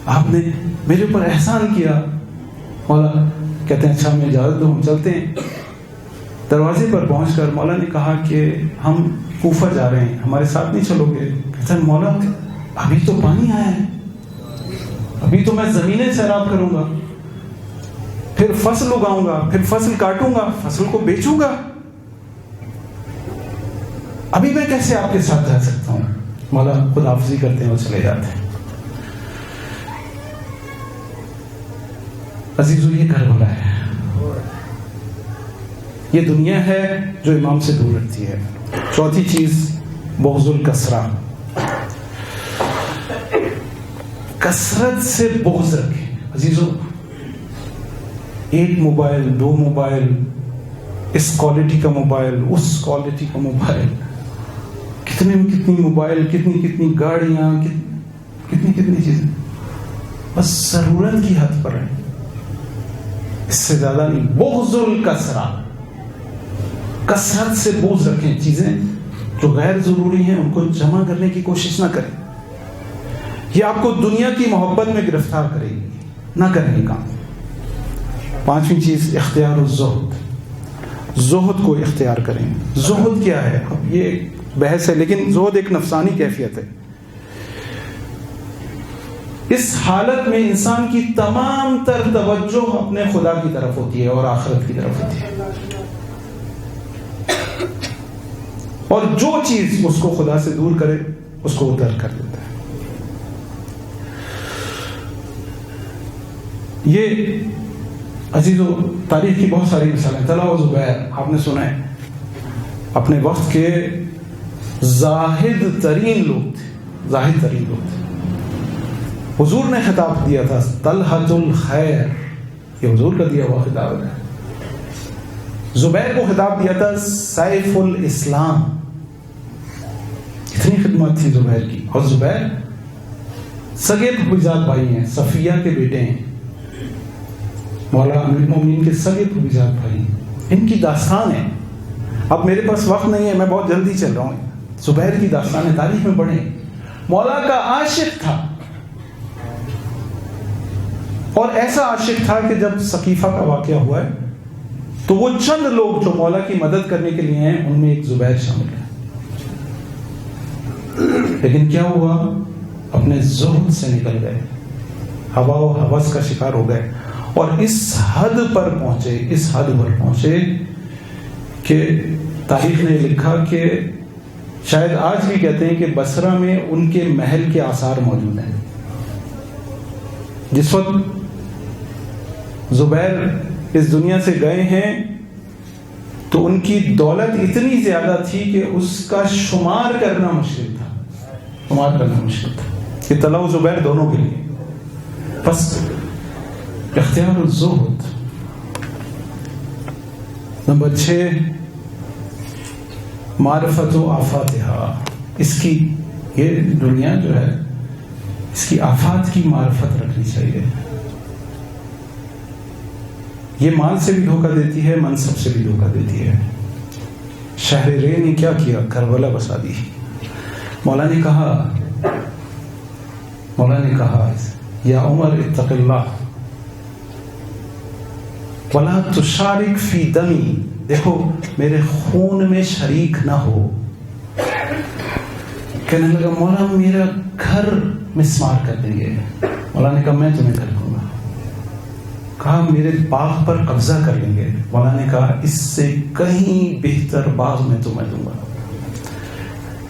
آپ نے میرے اوپر احسان کیا. مولا کہتے ہیں اچھا ہمیں اجازت دو, ہم چلتے ہیں. دروازے پر پہنچ کر مولا نے کہا کہ ہم کوفہ جا رہے ہیں, ہمارے ساتھ نہیں چلو گے؟ کہتے ہیں مولا ابھی تو پانی آیا ہے. ابھی تو میں زمینیں سیراب کروں گا، پھر فصل اگاؤں گا، پھر فصل کاٹوں گا، فصل کو بیچوں گا، ابھی میں کیسے آپ کے ساتھ جا سکتا ہوں؟ مولا خداحافظی کرتے ہیں اور چلے جاتے ہیں۔ عزیزو، یہ کربلا ہے، یہ دنیا ہے جو امام سے دور رکھتی ہے۔ چوتھی چیز بغض الکثرہ، کثرت سے بغض رکھیں۔ عزیزو، ایک موبائل، 2 موبائل، اس کوالٹی کا موبائل، اس کوالٹی کا موبائل، کتنی موبائل، کتنی گاڑیاں، کتنی چیزیں، بس ضرورت کی حد پر ہے، اس سے زیادہ نہیں۔ بغض الکثرہ، کثرت سے بغض رکھیں۔ چیزیں جو غیر ضروری ہیں ان کو جمع کرنے کی کوشش نہ کریں، یہ آپ کو دنیا کی محبت میں گرفتار کرے گی، نہ کریں یہ کام۔ 5ویں چیز اختیار الزہد، زہد کو اختیار کریں۔ زہد کیا ہے؟ اب یہ بحث ہے، لیکن زہد ایک نفسانی کیفیت ہے۔ اس حالت میں انسان کی تمام تر توجہ اپنے خدا کی طرف ہوتی ہے اور آخرت کی طرف ہوتی ہے، اور جو چیز اس کو خدا سے دور کرے اس کو وہ ترک کر دیتا ہے۔ یہ عزیزو تاریخ کی بہت ساری مثالیں۔ طلحہ و زبیر آپ نے سنا ہے، اپنے وقت کے زاہد ترین لوگ تھے۔ حضور نے خطاب دیا تھا طلحۃ الخیر، یہ حضور کا دیا ہوا خطاب ہے۔ زبیر کو خطاب دیا تھا سیف الاسلام، اتنی خدمت تھی زبیر کی۔ اور زبیر سگے پھوپھیزاد بھائی ہیں، صفیہ کے بیٹے ہیں، مولا امیر المومنین کے سگے پھوپھیزاد بھائی ہیں۔ ان کی داستان ہے، اب میرے پاس وقت نہیں ہے، میں بہت جلدی چل رہا ہوں۔ زبیر کی داستان ہے، تاریخ میں پڑھیں۔ مولا کا عاشق تھا، اور ایسا عاشق تھا کہ جب ثقیفہ کا واقعہ ہوا ہے تو وہ چند لوگ جو مولا کی مدد کرنے کے لیے ہیں ان میں ایک زبیر شامل ہے۔ لیکن کیا ہوا؟ اپنے زہد سے نکل گئے، ہوا و ہوس کا شکار ہو گئے، اور اس حد پر پہنچے کہ تاریخ نے لکھا کہ شاید آج بھی کہتے ہیں کہ بصرہ میں ان کے محل کے آثار موجود ہیں۔ جس وقت زبیر اس دنیا سے گئے ہیں تو ان کی دولت اتنی زیادہ تھی کہ اس کا شمار کرنا مشکل تھا، کہ طلحہ و زبیر دونوں کے لیے۔ بس اختیار الزہد۔ نمبر 6 معرفت و آفاتہا، اس کی یہ دنیا جو ہے اس کی آفات کی معرفت رکھنی چاہیے۔ یہ مال سے بھی دھوکہ دیتی ہے، منصب سے بھی دھوکہ دیتی ہے۔ شہر رے نے کیا کیا؟ کربلا بسا دی۔ مولا نے کہا یا عمر اتق اللہ ولا تشارک فی دمی، دیکھو میرے خون میں شریک نہ ہو۔ کہنے لگا مولا میرا گھر مسمار کر دیں گے۔ مولا نے کہا میں تمہیں کر دوں گا۔ کہا میرے باغ پر قبضہ کر لیں گے۔ مولا نے کہا اس سے کہیں بہتر باغ میں تمہیں دوں گا۔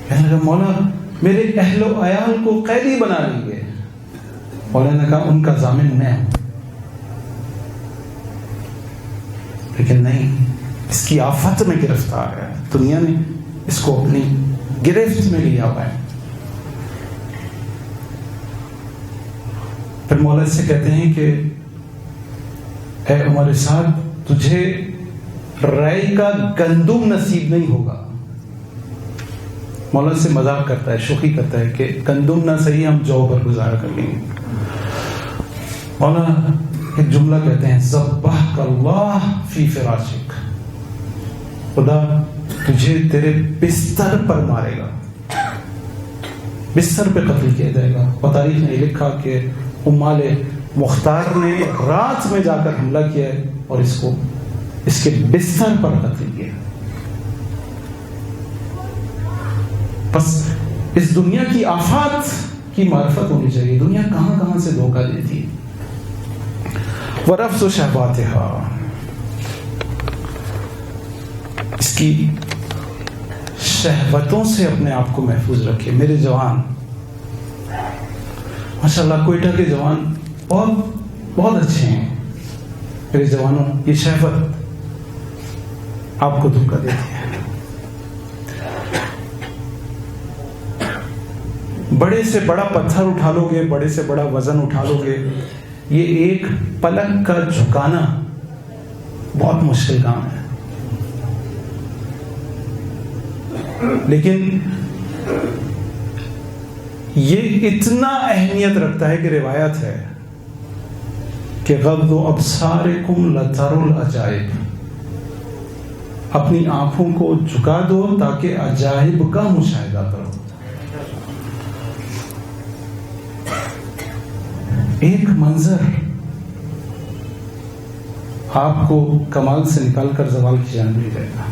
کہنے لگا مولا میرے اہل و عیال کو قیدی بنا لیں گے۔ مولا نے کہا ان کا ضامن میں ہوں۔ لیکن نہیں، اس کی آفت میں گرفتار ہے، دنیا نے اس کو اپنی گرفت میں لیا ہوا ہے۔ پھر مولا سے کہتے ہیں کہ اے عمر سعد تجھے رائی کا گندم نصیب نہیں ہوگا۔ مولا سے مذاق کرتا ہے، شوخی کرتا ہے کہ گندم نہ صحیح ہم جو پر گزارا کر لیں گے۔ مولا ایک جملہ کہتے ہیں ذبحک اللہ فی فراشک، خدا تجھے تیرے بستر پر مارے گا، بستر پہ قتل کیا جائے گا۔ اور تاریخ نے لکھا کہ امال مختار نے رات میں جا کر حملہ کیا ہے اور اس کو اس کے بستر پر قتل کیا۔ بس اس دنیا کی آفات کی معرفت ہونی چاہیے. دنیا کہاں کہاں سے دھوکہ دیتی ہے. ورفض شہواتہا، اس کی شہوتوں سے اپنے آپ کو محفوظ رکھے. میرے جوان ماشاءاللہ کوئٹہ کے جوان بہت اچھے ہیں. میرے جوانوں، یہ شہوت آپ کو دھوکہ دیتی ہے. بڑے سے بڑا پتھر اٹھا لو گے، بڑے سے بڑا وزن اٹھا لو گے، یہ ایک پلک کا جھکانا بہت مشکل کام ہے. لیکن یہ اتنا اہمیت رکھتا ہے کہ روایت ہے کہ غض ابصارکم لتر العجائب، اپنی آنکھوں کو جھکا دو تاکہ عجائب کا مشاہدہ کرو. ایک منظر آپ کو کمال سے نکال کر زوال کی جانب لے جائے گا.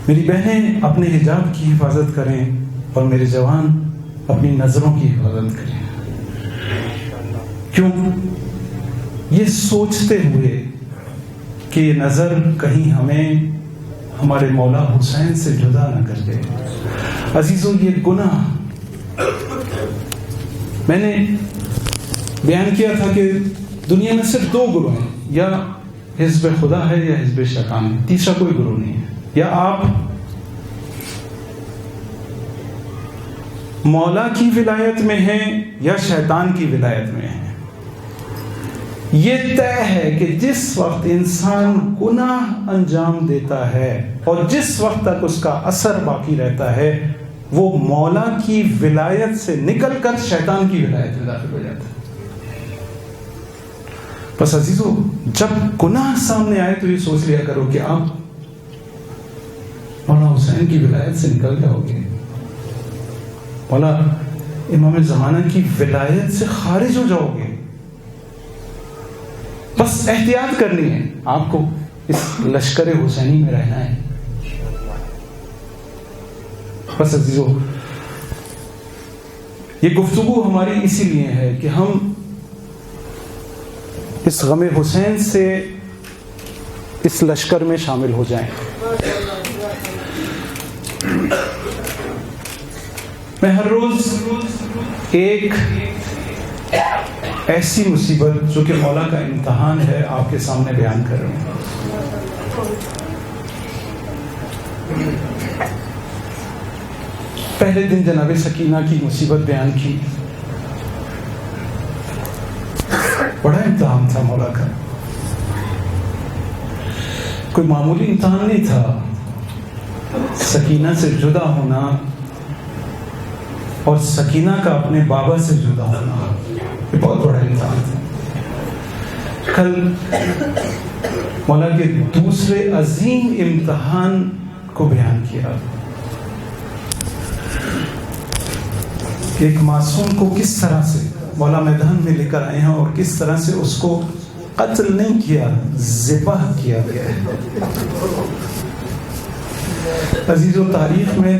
میری بہنیں اپنے حجاب کی حفاظت کریں اور میرے جوان اپنی نظروں کی حفاظت کریں. کیوں؟ یہ سوچتے ہوئے کہ یہ نظر کہیں ہمیں ہمارے مولا حسین سے جدا نہ کر دے. عزیزوں، یہ گناہ میں نے بیان کیا تھا کہ دنیا میں صرف دو گروہ ہیں، یا حزب خدا ہے یا حزب شیطان ہے. تیسرا کوئی گروہ نہیں ہے. یا آپ مولا کی ولایت میں ہیں یا شیطان کی ولایت میں ہیں. یہ طے ہے کہ جس وقت انسان گناہ انجام دیتا ہے اور جس وقت تک اس کا اثر باقی رہتا ہے، وہ مولا کی ولایت سے نکل کر شیطان کی ولایت میں داخل ہو جاتا ہے. بس عزیزو، جب گناہ سامنے آئے تو یہ سوچ لیا کرو کہ آپ مولا حسین کی ولایت سے نکل جاؤ گے، مولا امام زمانہ کی ولایت سے خارج ہو جاؤ گے. بس احتیاط کرنی ہے، آپ کو اس لشکر حسینی میں رہنا ہے. بس عزیزو، یہ گفتگو ہماری اسی لیے ہے کہ ہم اس غم حسین سے اس لشکر میں شامل ہو جائیں. میں ہر روز ایک ایسی مصیبت جو کہ مولا کا امتحان ہے آپ کے سامنے بیان کر رہا ہوں. پہلے دن جناب سکینہ کی مصیبت بیان کی. بڑا امتحان تھا مولا کا، کوئی معمولی امتحان نہیں تھا. سکینہ سے جدا ہونا اور سکینہ کا اپنے بابا سے جدا ہونا، یہ بہت بڑا امتحان تھا. کل مولا کے دوسرے عظیم امتحان کو بیان کیا کہ ایک معصوم کو کس طرح سے مولا میدان میں لے کر آئے ہیں اور کس طرح سے اس کو قتل نہیں کیا، ذبح کیا گیا ہے. عزیزو، تاریخ میں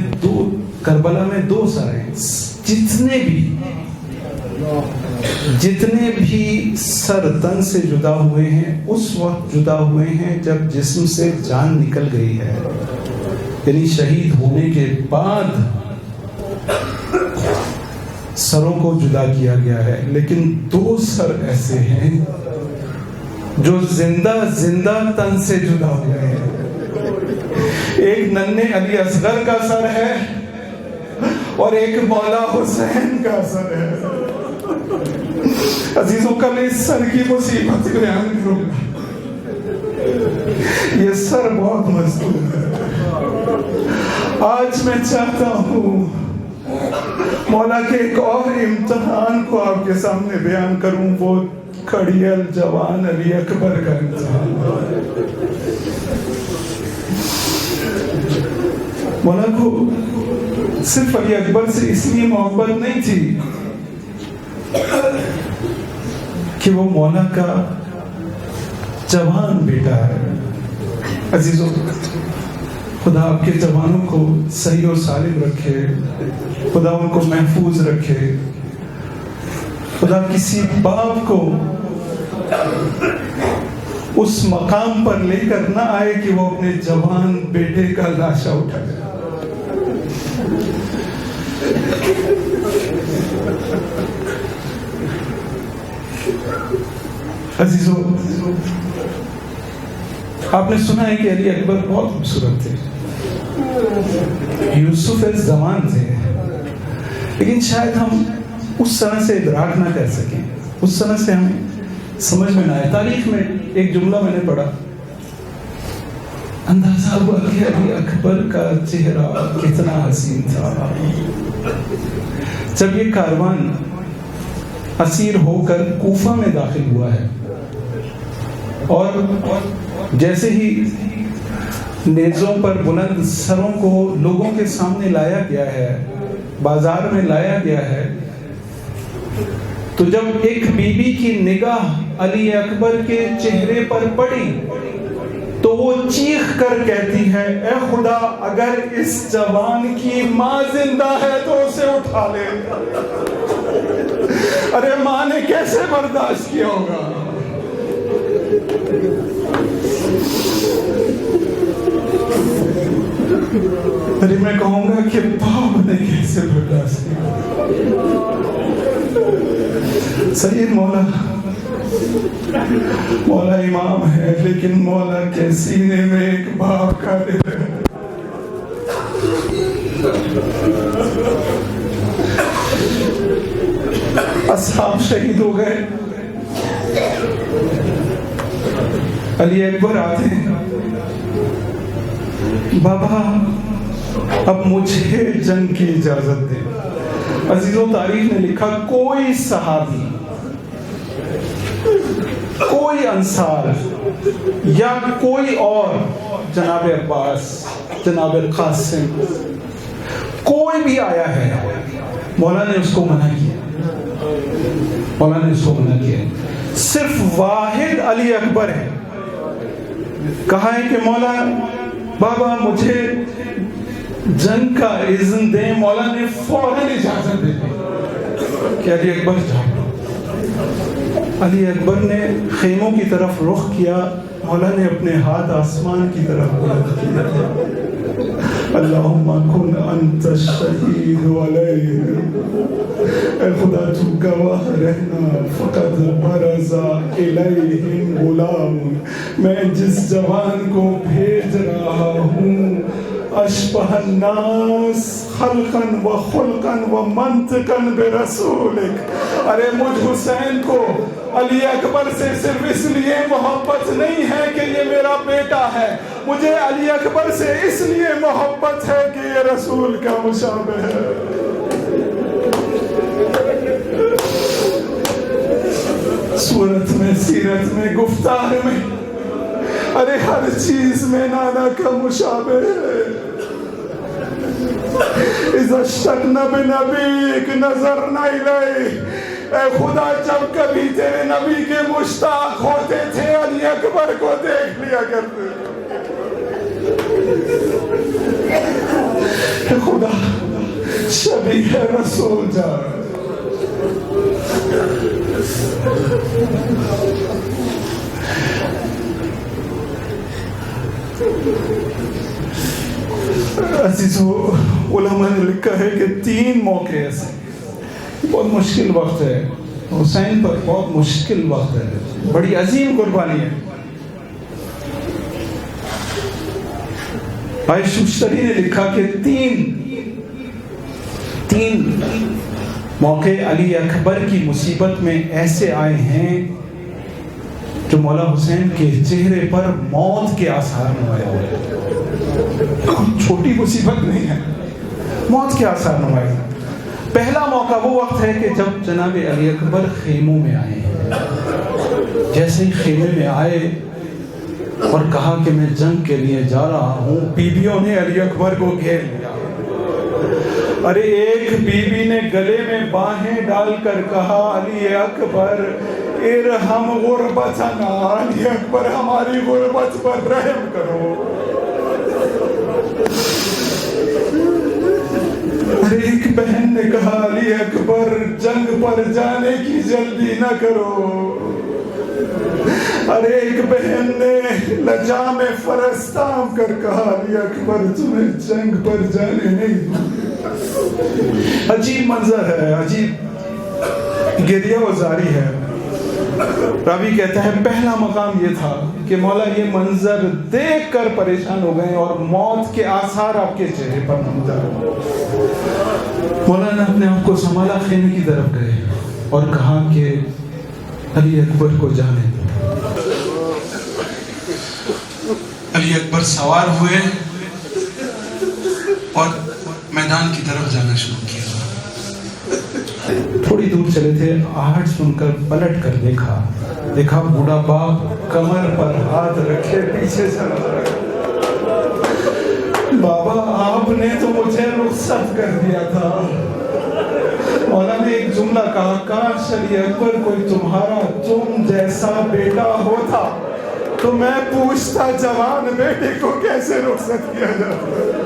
کربلا میں دو سر ہیں. جتنے بھی سر تن سے جدا ہوئے ہیں اس وقت جدا ہوئے ہیں جب جسم سے جان نکل گئی ہے، یعنی شہید ہونے کے بعد سروں کو جدا کیا گیا ہے. لیکن دو سر ایسے ہیں جو زندہ تن سے جدا ہوئے ہیں. ایک ننھے علی اصغر کا سر ہے اور ایک مولا حسین کا سر ہے. عزیزوں، کل اس سر کی مصیبت بیان کروں گا. یہ سر بہت مظلوم ہے. آج میں چاہتا ہوں مولا کے ایک اور امتحان کو آپ کے سامنے بیان کروں. وہ کھڑیل جوان علی اکبر کا امتحان. مولا کو صرف علی اکبر سے اس لیے محبت نہیں تھی کہ وہ مولا کا جوان بیٹا ہے. عزیزو، خدا آپ کے جوانوں کو صحیح و سالم رکھے، خدا ان کو محفوظ رکھے، خدا کسی باپ کو اس مقام پر لے کر نہ آئے کہ وہ اپنے جوان بیٹے کا لاشا اٹھائے۔ عزیزو، آپ نے سنا ہے کہ علی اکبر بہت خوبصورت تھے، یوسف الزمان تھے، لیکن شاید ہم اس طرح سے ادراک نہ کر سکیں، اس طرح سے ہمیں سمجھ میں نہ آئے۔ تاریخ میں ایک جملہ میں نے پڑھا، اندازہ ہوا کہ علی اکبر کا چہرہ کتنا حسین تھا۔ جب یہ کاروان اسیر ہو کر کوفہ میں داخل ہوا ہے اور جیسے ہی نیزوں پر بلند سروں کو لوگوں کے سامنے لایا گیا ہے، بازار میں لایا گیا ہے، تو جب ایک بی بی کی نگاہ علی اکبر کے چہرے پر پڑی تو وہ چیخ کر کہتی ہے، اے خدا اگر اس جوان کی ماں زندہ ہے تو اسے اٹھا لے۔ ارے ماں نے کیسے برداشت کیا ہوگا؟ ارے میں کہوں گا کہ باپ نے کیسے برداشت کیا؟ سید مولا امام ہے، لیکن مولا کے سینے میں ایک باپ کا دل ہے۔ اصحاب شہید ہو گئے، علی اکبر آتے ہیں، بابا اب مجھے جنگ کی اجازت دے۔ عزیزوں، تاریخ نے لکھا کوئی صحابی، کوئی انصار یا کوئی اور، جناب عباس، جناب قاسم، کوئی بھی آیا ہے، مولا نے اس کو منع کیا، مولا نے اس کو منع کیا۔ صرف واحد علی اکبر ہے، کہا ہے کہ مولا بابا مجھے جنگ کا اذن دیں۔ مولا نے فوراً اجازت دے دی کہ علی اکبر جاؤ۔ علی اکبر نے خیموں کی طرف رخ کیا، مولا نے اپنے ہاتھ آسمان کی طرف بلند کیا، اللہم کن انت الشہید علیہم، اے خدا تو گواہ رہنا، فقد برز الیہم غلام، میں جس جوان کو بھیج رہا ہوں اشبہ الناس خلقا و خلقا و منطقا برسولک۔ ارے مجھ حسین کو علی اکبر سے صرف اس لیے محبت نہیں ہے کہ یہ میرا بیٹا ہے، مجھے علی اکبر سے اس لیے محبت ہے کہ یہ رسول کا مشابہ ہے۔ صورت میں، سیرت میں، گفتار میں، ارے ہر چیز میں نانا کا مشابہ ہے۔ اذا اشتقنا بنبیک نظرنا الیہ، اے خدا جب کبھی تیرے نبی کے مشتاق ہوتے تھے علی اکبر کو دیکھ لیا کرتے۔ اے خدا شبیہ رسول جا۔ عزیزو، علماء نے لکھا ہے کہ 3 موقع ایسے، بہت مشکل وقت ہے حسین پر، بہت مشکل وقت ہے، بڑی عظیم قربانی ہے۔ بھائی شوشتری نے لکھا کہ 3 موقع علی اکبر کی مصیبت میں ایسے آئے ہیں جو مولا حسین کے چہرے پر موت کے آثار نمایاں ہوئے۔ چھوٹی مصیبت نہیں ہے، موت کے آثار نمایاں ہوئے۔ پہلا موقع وہ وقت ہے کہ جب جناب علی اکبر خیموں میں آئے ہیں۔ جیسے ہی خیمے میں آئے اور کہا کہ میں جنگ کے لیے جا رہا ہوں، بیویوں نے علی اکبر کو گھیر لیا۔ ارے ایک بیوی نے گلے میں باہیں ڈال کر کہا، علی اکبر ارحم غربتنا، علی اکبر ہماری غربت پر رحم کرو۔ ارے ایک بہن نے کہا علی اکبر جنگ پر جانے کی جلدی نہ کرو. ارے ایک بہن نے لجام فرس تام کر کہا علی اکبر تمہیں جنگ پر جانے نہیں دوں. عجیب منظر ہے, عجیب گریہ وزاری ہے. راوی کہتا ہے پہلا مقام یہ تھا کہ مولا یہ منظر دیکھ کر پریشان ہو گئے اور موت کے آثار آپ کے چہرے پر نظر آئے. مولانا اپنے آپ کو سنبھالا, خیمے کی طرف گئے اور کہا کہ علی اکبر کو جانے. علی اکبر سوار ہوئے اور میدان کی طرف جانا شروع کیا. تھوڑی دور چلے تھے, آہٹ سن کر پلٹ کر دیکھا بوڑھا باپ کمر پر ہاتھ رکھے پیچھے چلا رہا ہے. بابا آپ نے تو مجھے رخصت کر دیا تھا. مولا نے ایک جملہ کہا, کاش علی اکبر کوئی تمہارا تم جیسا بیٹا ہوتا تو میں پوچھتا جوان بیٹے کو کیسے رخصت کیا جاتا.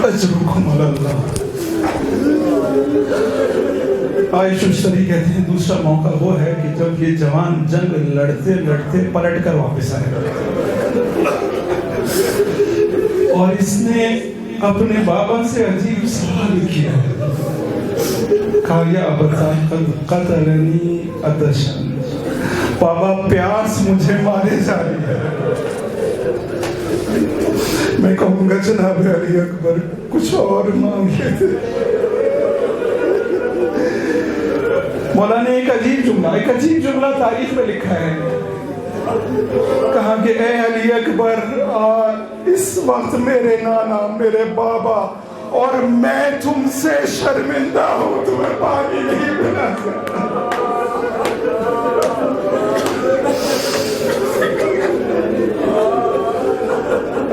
اجرکم اللہ. عائشہ مشتری کہتے ہیں دوسرا موقع وہ ہے کہ جب یہ جوان جنگ لڑتے لڑتے پلٹ کر واپس آئے اور اس نے اپنے بابا سے عجیب سوال کیا ہے. کہا یا ابتا قد قتلنی عطشن, بابا پیاس مجھے مارے جا رہی ہے. میں کہوں گا جناب علی اکبر کچھ اور مانگے تھے. مولا نے ایک عجیب جملہ تاریخ میں لکھا ہے. کہا کہ اے علی اکبر اس وقت میرے نانا میرے بابا اور میں تم سے شرمندہ ہوں, تمہیں پانی نہیں ملا.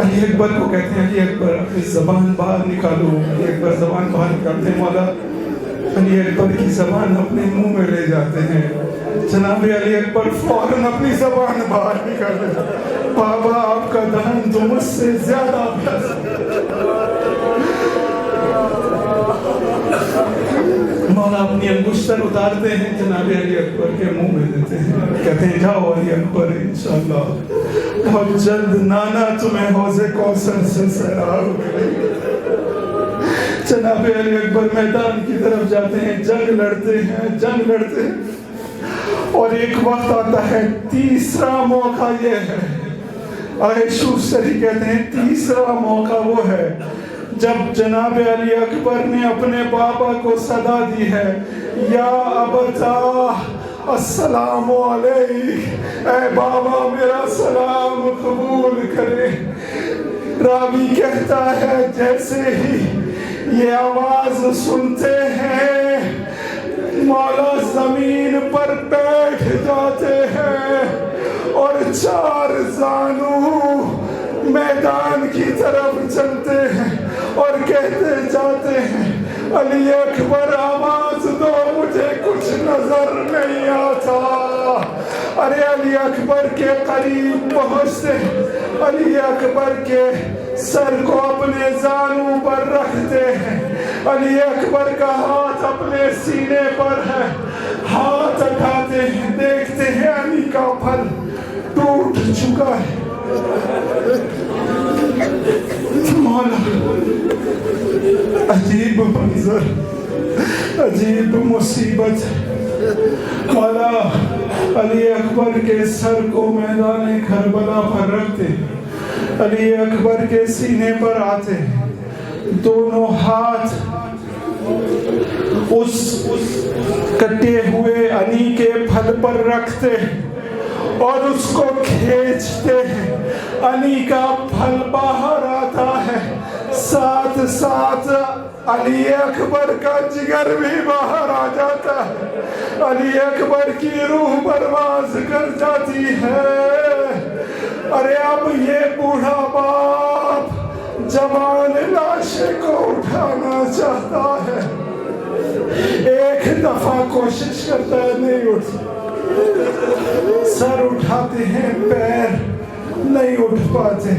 علی اکبر کو کہتے ہیں علی اکبر اپنی زبان باہر نکالو. علی اکبر زبان باہر نکالتے ہیں. مولا علی اکبر کی زبان اپنے منہ میں لے جاتے ہیں. جناب علی اکبر فوراً اپنی زبان باہر نکالتے ہیں. بابا آپ کا دہن تو مجھ سے زیادہ پیاس. مولا اپنی انگشتر اتارتے ہیں, جناب علی اکبر کے منہ میں دیتے ہیں, کہتے ہیں جاؤ علی اکبر انشاءاللہ بہت جلد نانا تمہیں حوض کوثر سے سیراب کرے. جناب علی اکبر میدان کی طرف جاتے ہیں, جنگ لڑتے ہیں اور ایک وقت آتا ہے, تیسرا موقع یہ ہے. عائشہ مشتری کہتے ہیں تیسرا موقع وہ ہے جب جناب علی اکبر نے اپنے بابا کو صدا دی ہے, یا ابتا السلام علیک, اے بابا میرا سلام قبول کرے. راوی کہتا ہے جیسے ہی یہ آواز سنتے ہیں مولا زمین پر بیٹھ جاتے ہیں اور چار زانو میدان کی طرف چلتے ہیں اور کہتے جاتے ہیں علی اکبر آواز دو مجھے کچھ نظر نہیں آتا. ارے علی اکبر کے قریب پہنچتے ہیں, علی اکبر کے سر کو اپنے زانو پر رکھتے ہیں. علی اکبر کا ہاتھ اپنے سینے پر ہے, ہاتھ اٹھاتے ہیں, دیکھتے ہیں علی کا پھل ٹوٹ چکا ہے. مولا عجیب منظر, عجیب مصیبت. مولا علی اکبر کے سر کو میدان کربلا پر رکھتے, علی اکبر کے سینے پر آتے, دونوں ہاتھ اس کٹے ہوئے انی کے پھل پر رکھتے اور اس کو کھینچتے ہیں. انی کا پھل باہر آتا ہے, ساتھ ساتھ علی اکبر کا جگر بھی باہر آ جاتا ہے. علی اکبر کی روح پرواز کر جاتی ہے. ارے اب یہ بوڑھا باپ جوان لاشے کو اٹھانا چاہتا ہے, ایک دفعہ کوشش کرتا ہے نہیں اٹھتا, سر اٹھاتے ہیں پیر نہیں اٹھ پاتے،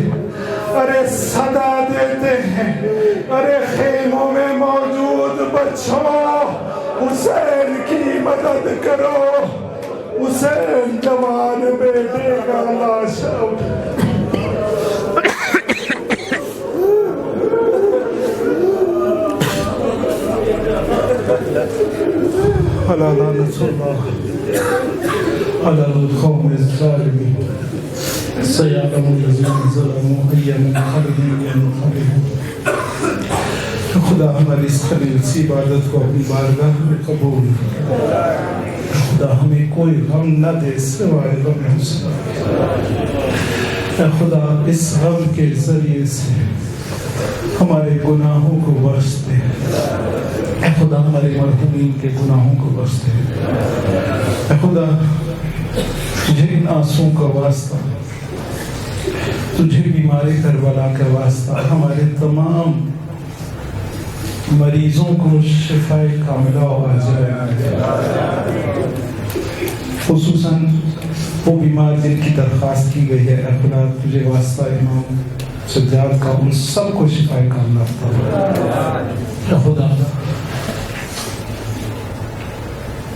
ارے صدا دیتے ہیں، ارے خیموں میں موجود بچوں حسین کی مدد کرو، حسین جوان بیٹے کا لاشا علی لعنت اللہ علی القوم الظالمین سیعلم الذین ظلموا ای منقلب ینقلبون۔ خدا ہماری اس خلیل سی عبادت کو اپنی بارگاہ میں قبول کر، خدا ہمیں کوئی غم نہ دے سوائے غم حسین۔ اے خدا اس غم کے ذریعے سے ہمارے گناہوں کو بخش دے، اے خدا ہمارے مرحومین کے گناہوں کو بخش دے، اے خدا تجھے ان آنسوں کا واسطہ، تجھے بیماری کربلا کا واسطہ ہمارے تمام مریضوں کو شفائے کاملہ و عاجلہ، خصوصاً وہ بیمار جن کی درخواست کی گئی ہے، اے خدا تجھے واسطہ امام سجاد کا ان سب کو شفائے کاملہ عطا، اے خدا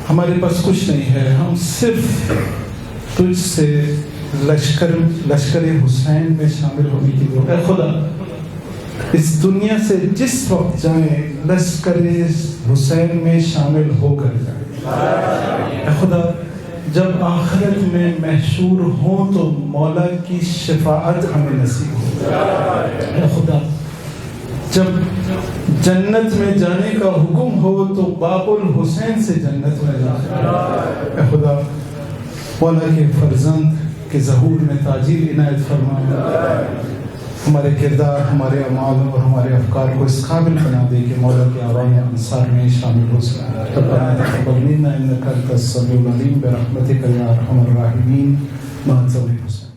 ہمارے پاس کچھ نہیں ہے، ہم صرف تجھ سے لشکر حسین میں شامل ہونے کی دعا، اے خدا اس دنیا سے جس وقت جائیں لشکر حسین میں شامل ہو کر جائیں، اے خدا جب آخرت میں محشور ہوں تو مولا کی شفاعت ہمیں نصیب ہو، اے خدا جب جنت میں جانے کا حکم ہو تو باب الحسین سے جنت میں جائیں، اے خدا مولا کے فرزند کے ظہور میں تاجیل عنایت فرما، ہمارے کردار، ہمارے اعمال اور ہمارے افکار کو اس قابل بنا دے کہ مولا کے عوام انصار میں شامل ہو سکیں۔ ربنا تقبل منا انک انت السمیع العلیم برحمتک یا ارحم الراحمین۔ مع السلامہ۔